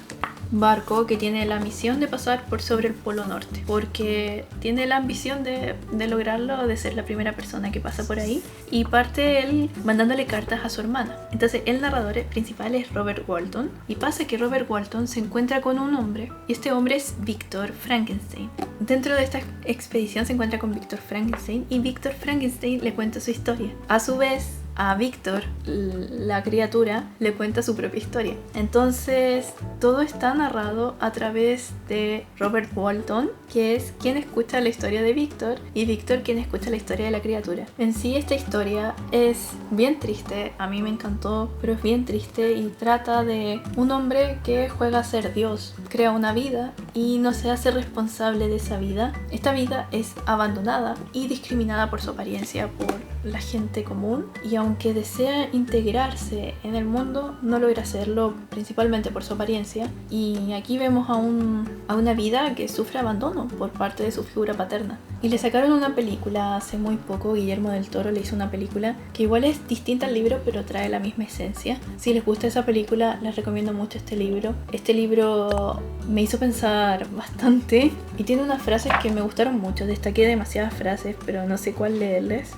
barco que tiene la misión de pasar por sobre el Polo Norte, porque tiene la ambición de lograrlo, de ser la primera persona que pasa por ahí, y parte él mandándole cartas a su hermana. Entonces el narrador principal es Robert Walton, y pasa que Robert Walton se encuentra con un hombre, y este hombre es Víctor Frankenstein. Dentro de esta expedición se encuentra con Víctor Frankenstein, y Víctor Frankenstein le cuenta su historia. A su vez, a Víctor, la criatura, le cuenta su propia historia. Entonces todo está narrado a través de Robert Walton, que es quien escucha la historia de Víctor, y Víctor quien escucha la historia de la criatura. En sí, esta historia es bien triste, a mí me encantó, pero es bien triste y trata de un hombre que juega a ser Dios, crea una vida y no se hace responsable de esa vida. Esta vida es abandonada y discriminada por su apariencia, por la gente común, y aunque desea integrarse en el mundo, no logra hacerlo, principalmente por su apariencia. Y aquí vemos a una vida que sufre abandono por parte de su figura paterna. Y le sacaron una película hace muy poco. Guillermo del Toro le hizo una película que igual es distinta al libro, pero trae la misma esencia. Si les gusta esa película, les recomiendo mucho este libro. Este libro me hizo pensar bastante y tiene unas frases que me gustaron mucho. Destaqué demasiadas frases, pero no sé cuál leerles.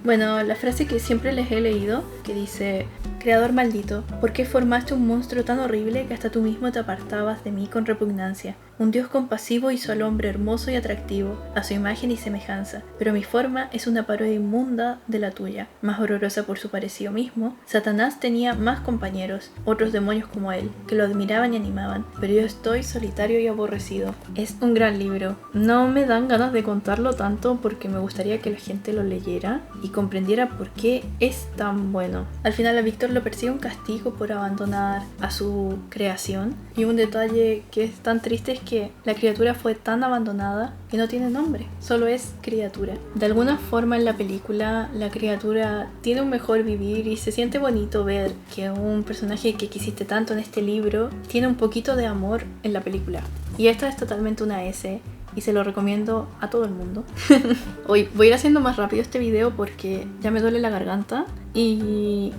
Bueno, la frase que siempre les he leído, que dice: Creador maldito, ¿por qué formaste un monstruo tan horrible que hasta tú mismo te apartabas de mí con repugnancia? un Dios compasivo hizo al hombre hermoso y atractivo, a su imagen y semejanza, pero mi forma es una parodia inmunda de la tuya, más horrorosa por su parecido mismo. Satanás tenía más compañeros, otros demonios como él, que lo admiraban y animaban, pero yo estoy solitario y aborrecido. Es un gran libro. No me dan ganas de contarlo tanto porque me gustaría que la gente lo leyera y comprendiera por qué es tan bueno. Al final a Víctor lo persigue un castigo por abandonar a su creación, y un detalle que es tan triste es que la criatura fue tan abandonada que no tiene nombre, solo es criatura. De alguna forma en la película la criatura tiene un mejor vivir y se siente bonito ver que un personaje que quisiste tanto en este libro tiene un poquito de amor en la película. Y esta es totalmente una S y se lo recomiendo a todo el mundo. Hoy voy a ir haciendo más rápido este video porque ya me duele la garganta y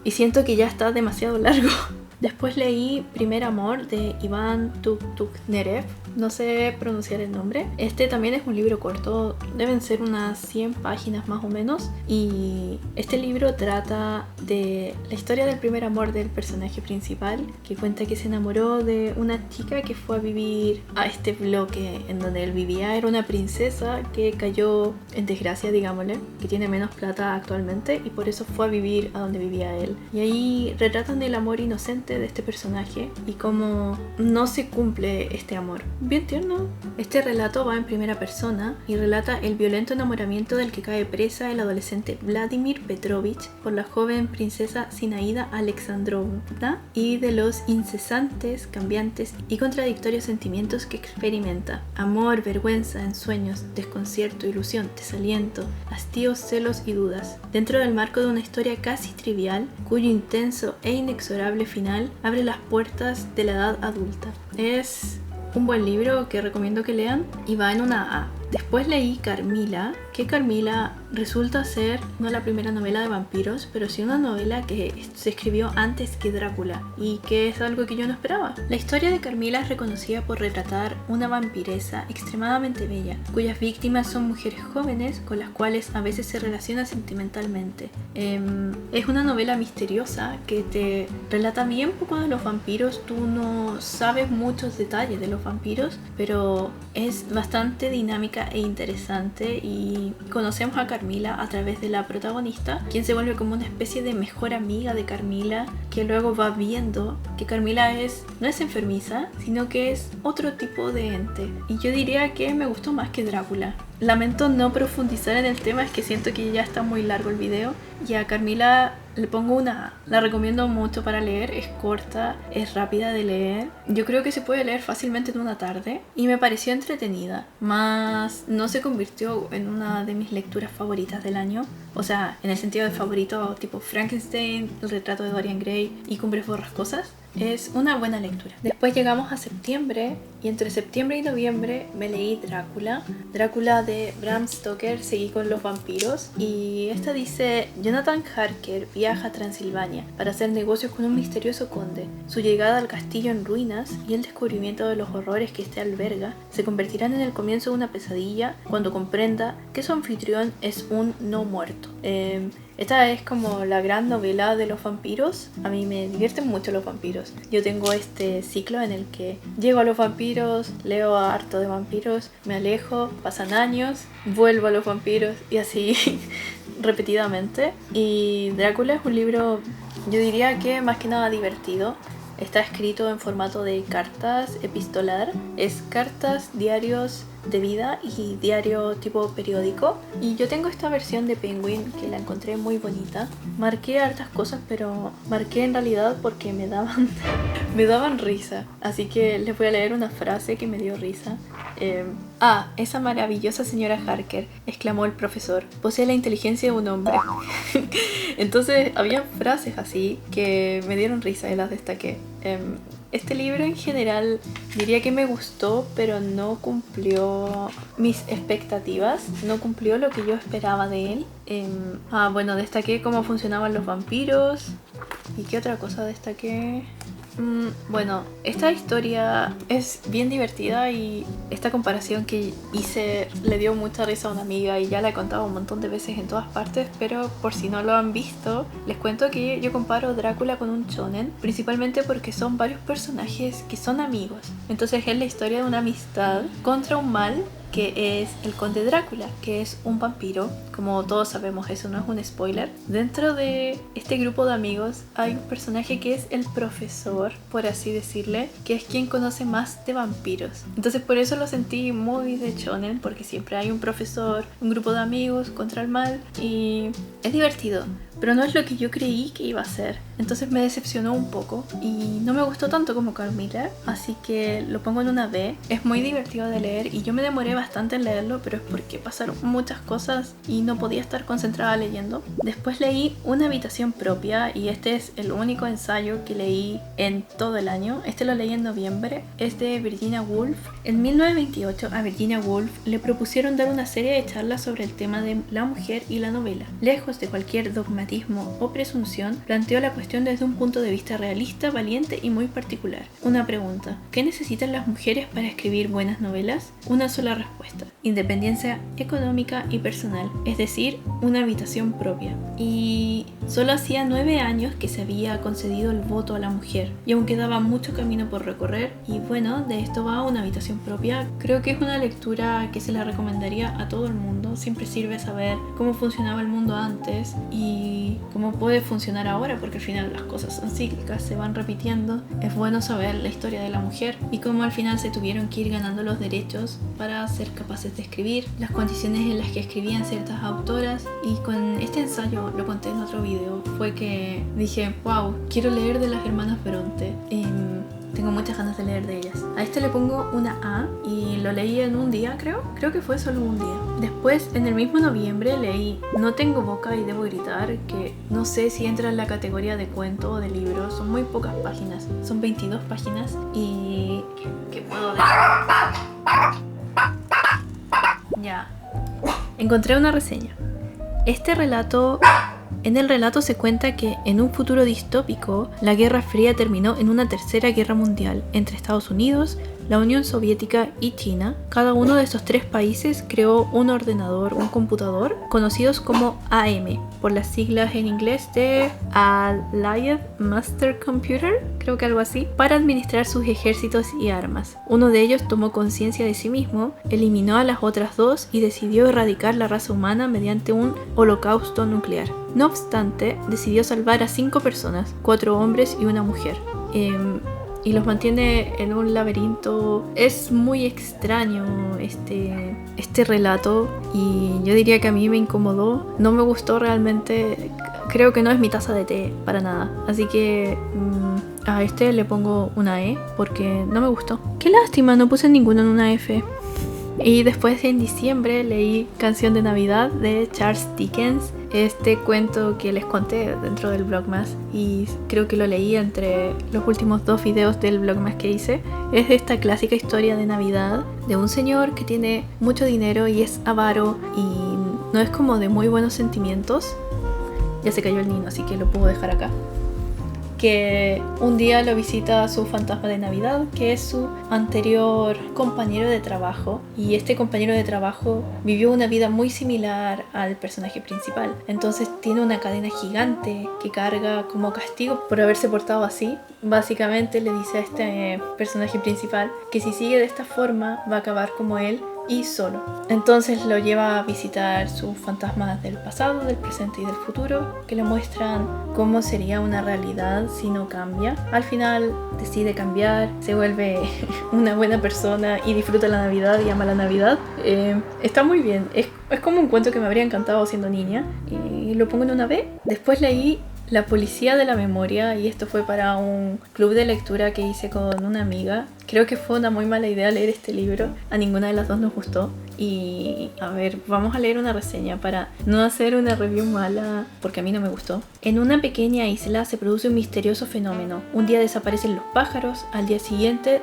siento que ya está demasiado largo. Después leí Primer Amor de Iván Turknerev, no sé pronunciar el nombre. Este también es un libro corto, deben ser unas 100 páginas más o menos. Y este libro trata de la historia del primer amor del personaje principal, que cuenta que se enamoró de una chica que fue a vivir a este bloque en donde él vivía. Era una princesa que cayó en desgracia, digámosle, que tiene menos plata actualmente y por eso fue a vivir a donde vivía él. Y ahí retratan el amor inocente de este personaje y cómo no se cumple este amor. Bien tierno. Este relato va en primera persona y relata el violento enamoramiento del que cae presa el adolescente Vladimir Petrovich por la joven princesa Zinaida Alexandrovna y de los incesantes, cambiantes y contradictorios sentimientos que experimenta: amor, vergüenza, ensueños, desconcierto, ilusión, desaliento, hastíos, celos y dudas, dentro del marco de una historia casi trivial cuyo intenso e inexorable final abre las puertas de la edad adulta. Es un buen libro que recomiendo que lean y va en una A. Después leí Carmila, que Carmila resulta ser no la primera novela de vampiros, pero sí una novela que se escribió antes que Drácula y que es algo que yo no esperaba. La historia de Carmila es reconocida por retratar una vampiresa extremadamente bella, cuyas víctimas son mujeres jóvenes con las cuales a veces se relaciona sentimentalmente. Es una novela misteriosa que te relata bien poco de los vampiros. Tú no sabes muchos detalles de los vampiros, pero es bastante dinámica e interesante, y conocemos a Carmila a través de la protagonista, quien se vuelve como una especie de mejor amiga de Carmila, que luego va viendo que Carmila no es enfermiza, sino que es otro tipo de ente. Y yo diría que me gustó más que Drácula. Lamento no profundizar en el tema, es que siento que ya está muy largo el video. Y a Carmila le pongo una A. La recomiendo mucho para leer, es corta, es rápida de leer. Yo creo que se puede leer fácilmente en una tarde y me pareció entretenida, más no se convirtió en una de mis lecturas favoritas del año. O sea, en el sentido de favorito tipo Frankenstein, El retrato de Dorian Gray y Cumbres borrascosas. Es una buena lectura. Después llegamos a septiembre y entre septiembre y noviembre me leí Drácula de Bram Stoker. Seguí con los vampiros y esta dice: Jonathan Harker viaja a Transilvania para hacer negocios con un misterioso conde. Su llegada al castillo en ruinas y el descubrimiento de los horrores que este alberga se convertirán en el comienzo de una pesadilla cuando comprenda que su anfitrión es un no muerto. Esta es como la gran novela de los vampiros. A mí me divierten mucho los vampiros. Yo tengo este ciclo en el que llego a los vampiros, leo harto de vampiros, me alejo, pasan años, vuelvo a los vampiros y así repetidamente. Y Drácula es un libro, yo diría que más que nada divertido. Está escrito en formato de cartas epistolar. Es cartas, diarios de vida y diario tipo periódico. Y yo tengo esta versión de Penguin que la encontré muy bonita. Marqué hartas cosas, pero marqué en realidad porque me daban risa. Así que les voy a leer una frase que me dio risa. Esa maravillosa señora Harker, exclamó el profesor, posee la inteligencia de un hombre. Entonces había frases así que me dieron risa y las destaqué. Este libro en general diría que me gustó, pero no cumplió mis expectativas, no cumplió lo que yo esperaba de él. Bueno, destaqué cómo funcionaban los vampiros. ¿Y qué otra cosa destaqué? Bueno, esta historia es bien divertida y esta comparación que hice le dio mucha risa a una amiga y ya la he contado un montón de veces en todas partes, pero por si no lo han visto, les cuento que yo comparo Drácula con un shonen, principalmente porque son varios personajes que son amigos. Entonces es la historia de una amistad contra un mal que es el Conde Drácula, que es un vampiro. Como todos sabemos, eso no es un spoiler. Dentro de este grupo de amigos hay un personaje que es el profesor, por así decirle, que es quien conoce más de vampiros. Entonces por eso lo sentí muy de shonen, porque siempre hay un profesor, un grupo de amigos contra el mal, y es divertido. Pero no es lo que yo creí que iba a ser. Entonces me decepcionó un poco y no me gustó tanto como Carmilla, así que lo pongo en una B. Es muy divertido de leer y yo me demoré bastante en leerlo, pero es porque pasaron muchas cosas y no podía estar concentrada leyendo. Después leí Una habitación propia y este es el único ensayo que leí en todo el año. Este lo leí en noviembre. Es de Virginia Woolf. En 1928 a Virginia Woolf le propusieron dar una serie de charlas sobre el tema de la mujer y la novela. Lejos de cualquier dogmatismo o presunción, planteó la cuestión desde un punto de vista realista, valiente y muy particular. Una pregunta: ¿qué necesitan las mujeres para escribir buenas novelas? Una sola respuesta: independencia económica y personal, es decir, una habitación propia. Y solo hacía 9 años que se había concedido el voto a la mujer, y aún quedaba mucho camino por recorrer, y bueno, de esto va Una habitación propia. Creo que es una lectura que se la recomendaría a todo el mundo. Siempre sirve saber cómo funcionaba el mundo antes y cómo puede funcionar ahora, porque al final las cosas son cíclicas, se van repitiendo. Es bueno saber la historia de la mujer y cómo al final se tuvieron que ir ganando los derechos para ser capaces de escribir, las condiciones en las que escribían ciertas autoras. Y con este ensayo, lo conté en otro video, fue que dije, wow, quiero leer de las hermanas Bronte. Tengo muchas ganas de leer de ellas. A este le pongo una A y lo leí en un día, creo que fue solo un día. Después, en el mismo noviembre, leí No tengo boca y debo gritar, que no sé si entra en la categoría de cuento o de libro. Son muy pocas páginas, son 22 páginas y... ¿Qué puedo decir? Ya. Encontré una reseña. En el relato se cuenta que en un futuro distópico, la Guerra Fría terminó en una tercera guerra mundial entre Estados Unidos, la Unión Soviética y China. Cada uno de estos 3 países creó un computador, conocidos como AM, por las siglas en inglés de Allied Master Computer, creo que algo así, para administrar sus ejércitos y armas. Uno de ellos tomó conciencia de sí mismo, eliminó a las otras 2 y decidió erradicar la raza humana mediante un holocausto nuclear. No obstante, decidió salvar a 5 personas, 4 hombres y una mujer. Y los mantiene en un laberinto. Es muy extraño este relato y yo diría que a mí me incomodó. No me gustó realmente. Creo que no es mi taza de té para nada. Así que a este le pongo una E porque no me gustó. Qué lástima, no puse ninguno en una F. Y después en diciembre leí Canción de Navidad de Charles Dickens, este cuento que les conté dentro del Vlogmas y creo que lo leí entre los últimos 2 videos del Vlogmas que hice. Es esta clásica historia de Navidad de un señor que tiene mucho dinero y es avaro y no es como de muy buenos sentimientos. Ya se cayó el niño, así que lo puedo dejar acá. Que un día lo visita su fantasma de Navidad, que es su anterior compañero de trabajo, y este compañero de trabajo vivió una vida muy similar al personaje principal. Entonces tiene una cadena gigante que carga como castigo por haberse portado así. Básicamente le dice a este personaje principal que si sigue de esta forma va a acabar como él y solo. Entonces lo lleva a visitar sus fantasmas del pasado, del presente y del futuro, que le muestran cómo sería una realidad si no cambia. Al final decide cambiar, se vuelve una buena persona y disfruta la Navidad y ama la Navidad. Está muy bien, es como un cuento que me habría encantado siendo niña y lo pongo en una B. Después leí La policía de la memoria y esto fue para un club de lectura que hice con una amiga. Creo que fue una muy mala idea leer este libro, a ninguna de las 2 nos gustó. Y a ver, vamos a leer una reseña para no hacer una review mala, porque a mí no me gustó. En una pequeña isla se produce un misterioso fenómeno. Un día desaparecen los pájaros, al día siguiente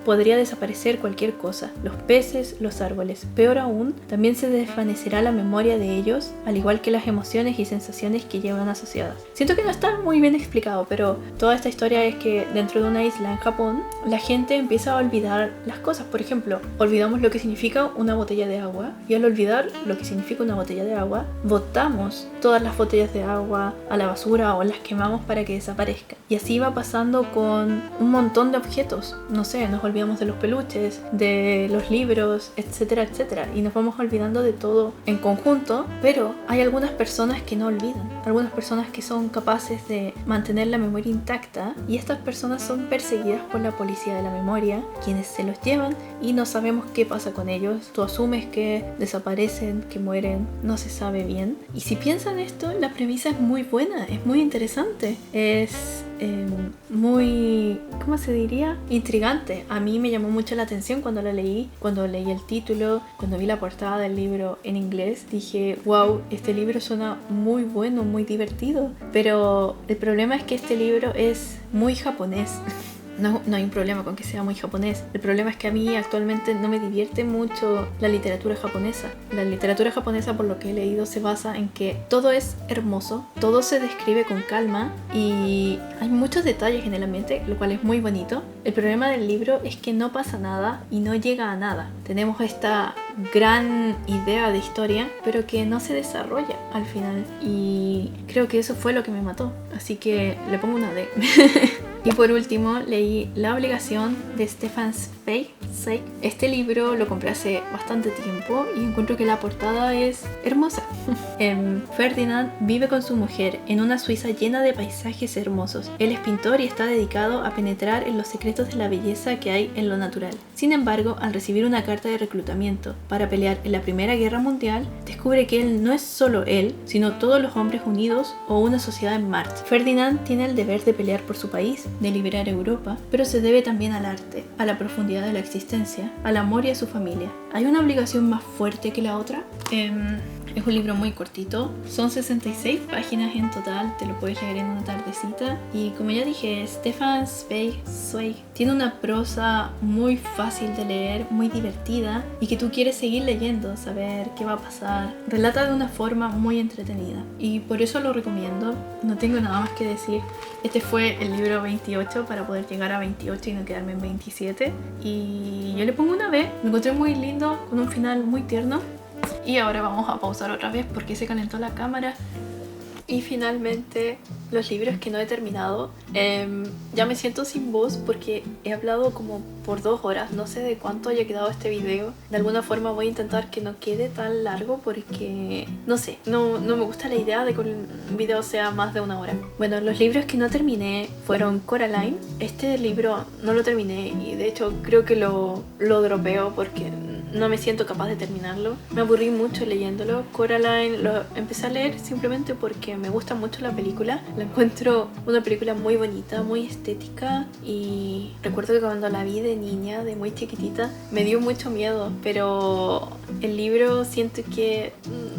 podría desaparecer cualquier cosa. Los peces, los árboles. Peor aún, también se desvanecerá la memoria de ellos, al igual que las emociones y sensaciones que llevan asociadas. Siento que no está muy bien explicado, pero toda esta historia es que dentro de una isla en Japón, la gente empieza a olvidar las cosas. Por ejemplo, olvidamos lo que significa una botella de agua, y al olvidar lo que significa una botella de agua, botamos todas las botellas de agua a la basura o las quemamos para que desaparezcan. Y así va pasando con un montón de objetos. No sé, nos olvidamos de los peluches, de los libros, etcétera, etcétera. Y nos vamos olvidando de todo en conjunto, pero hay algunas personas que no olvidan. Algunas personas que son capaces de mantener la memoria intacta, y estas personas son perseguidas por la policía de la memoria, quienes se los llevan y no sabemos qué pasa con ellos. Tú asumes que desaparecen, que mueren, no se sabe bien. Y si piensan esto, la premisa es muy buena, es muy interesante, es muy, ¿cómo se diría? Intrigante. A mí me llamó mucho la atención cuando la leí, cuando leí el título, cuando vi la portada del libro en inglés. Dije, wow, este libro suena muy bueno, muy divertido. Pero el problema es que este libro es muy japonés. No hay un problema con que sea muy japonés. El problema es que a mí actualmente no me divierte mucho la literatura japonesa. La literatura japonesa, por lo que he leído, se basa en que todo es hermoso, todo se describe con calma y hay muchos detalles en el ambiente, lo cual es muy bonito. El problema del libro es que no pasa nada y no llega a nada. Tenemos esta gran idea de historia, pero que no se desarrolla al final. Y creo que eso fue lo que me mató. Así que le pongo una D. Y por último, leí La obligación de Stefan Zweig. Este libro lo compré hace bastante tiempo y encuentro que la portada es hermosa. Ferdinand vive con su mujer en una Suiza llena de paisajes hermosos. Él es pintor y está dedicado a penetrar en los secretos de la belleza que hay en lo natural. Sin embargo, al recibir una carta de reclutamiento para pelear en la Primera Guerra Mundial, descubre que él no es solo él, sino todos los hombres unidos o una sociedad en marcha. Ferdinand tiene el deber de pelear por su país, de liberar Europa, pero se debe también al arte, a la profundidad de la existencia, al amor y a su familia. ¿Hay una obligación más fuerte que la otra? Es un libro muy cortito, son 66 páginas en total, te lo puedes leer en una tardecita. Y como ya dije, Stefan Zweig tiene una prosa muy fácil de leer, muy divertida y que tú quieres seguir leyendo, saber qué va a pasar. Relata de una forma muy entretenida y por eso lo recomiendo. No tengo nada más que decir. Este fue el libro 28 para poder llegar a 28 y no quedarme en 27. Y yo le pongo una B, lo encontré muy lindo, con un final muy tierno. Y ahora vamos a pausar otra vez porque se calentó la cámara. Y finalmente, los libros que no he terminado. Ya me siento sin voz porque he hablado como por 2 horas. No sé de cuánto haya quedado este video. De alguna forma voy a intentar que no quede tan largo porque, no sé, no me gusta la idea de que un video sea más de 1 hora. Bueno, los libros que no terminé fueron Coraline. Este libro no lo terminé y de hecho creo que lo dropeo porque no me siento capaz de terminarlo. Me aburrí mucho leyéndolo. Coraline lo empecé a leer simplemente porque me gusta mucho la película. La encuentro una película muy bonita, muy estética y recuerdo que cuando la vi de niña, de muy chiquitita, me dio mucho miedo, pero el libro siento que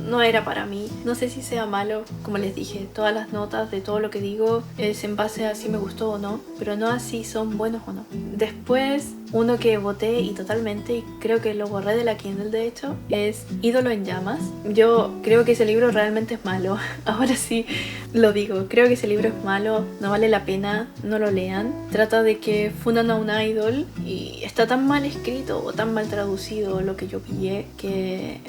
no era para mí. No sé si sea malo, como les dije, todas las notas de todo lo que digo es en base a si me gustó o no, pero no así son buenos o no. Después, uno que voté y totalmente, y creo que lo borré de la Kindle de hecho, es Ídolo en llamas. Yo creo que ese libro realmente es malo. Ahora sí lo digo, creo que ese libro es malo, no vale la pena, no lo lean. Trata de que fundan a un idol y está tan mal escrito o tan mal traducido lo que yo pillé que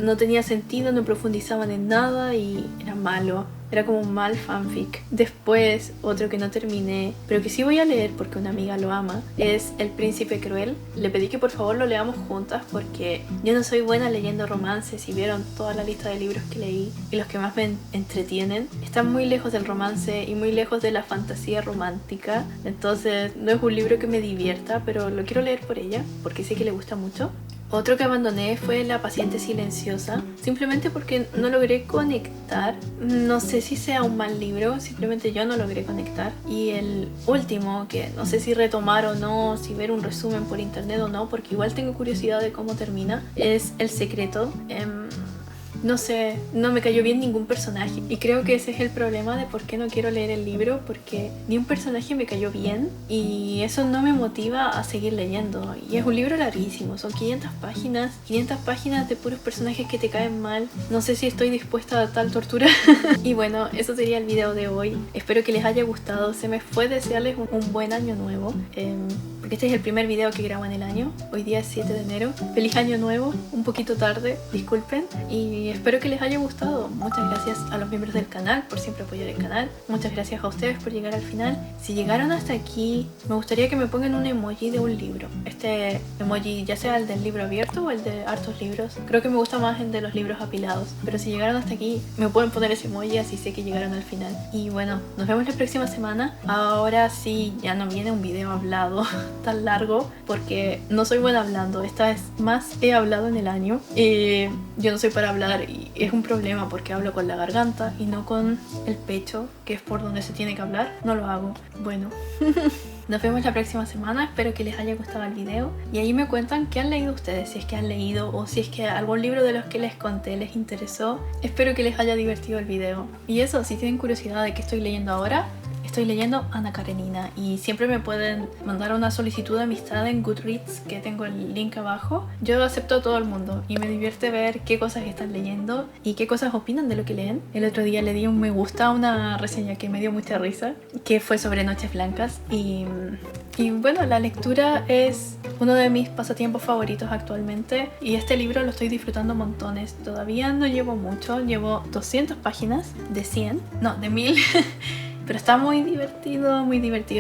no tenía sentido, no profundizaban en nada y era malo. Era como un mal fanfic. Después, otro que no terminé, pero que sí voy a leer porque una amiga lo ama, es El Príncipe Cruel. Le pedí que por favor lo leamos juntas porque yo no soy buena leyendo romances y vieron toda la lista de libros que leí y los que más me entretienen están muy lejos del romance y muy lejos de la fantasía romántica. Entonces no es un libro que me divierta, pero lo quiero leer por ella porque sé que le gusta mucho. Otro que abandoné fue La paciente silenciosa, simplemente porque no logré conectar. No sé si sea un mal libro, simplemente yo no logré conectar. Y el último, que no sé si retomar o no, si ver un resumen por internet o no, porque igual tengo curiosidad de cómo termina, es El secreto. No sé, no me cayó bien ningún personaje y creo que ese es el problema de por qué no quiero leer el libro, porque ni un personaje me cayó bien y eso no me motiva a seguir leyendo. Y es un libro larguísimo, son 500 páginas de puros personajes que te caen mal. No sé si estoy dispuesta a tal tortura. Y bueno, eso sería el video de hoy. Espero que les haya gustado. Se me fue desearles un buen año nuevo, porque este es el primer video que grabo en el año. Hoy día es 7 de enero. Feliz año nuevo, un poquito tarde, disculpen. Y espero que les haya gustado. Muchas gracias a los miembros del canal por siempre apoyar el canal. Muchas gracias a ustedes por llegar al final. Si llegaron hasta aquí, me gustaría que me pongan un emoji de un libro. Este emoji, ya sea el del libro abierto o el de hartos libros. Creo que me gusta más el de los libros apilados. Pero si llegaron hasta aquí, me pueden poner ese emoji, así sé que llegaron al final. Y bueno, nos vemos la próxima semana. Ahora sí, ya no viene un video hablado tan largo, porque no soy buena hablando. Esta vez más he hablado en el año. Yo no soy para hablar y es un problema porque hablo con la garganta y no con el pecho, que es por donde se tiene que hablar. No lo hago. Bueno. Nos vemos la próxima semana, espero que les haya gustado el video y ahí me cuentan qué han leído ustedes, si es que han leído o si es que algún libro de los que les conté les interesó. Espero que les haya divertido el video. Y eso, si tienen curiosidad de qué estoy leyendo ahora, estoy leyendo Ana Karenina y siempre me pueden mandar una solicitud de amistad en Goodreads, que tengo el link abajo. Yo acepto a todo el mundo y me divierte ver qué cosas están leyendo y qué cosas opinan de lo que leen. El otro día le di un me gusta a una reseña que me dio mucha risa, que fue sobre Noches Blancas y bueno, la lectura es uno de mis pasatiempos favoritos actualmente y este libro lo estoy disfrutando montones. Todavía no llevo mucho, llevo 200 páginas de 100, no, de 1000. Pero está muy divertido,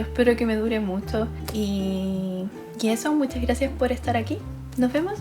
espero que me dure mucho y eso, muchas gracias por estar aquí, nos vemos.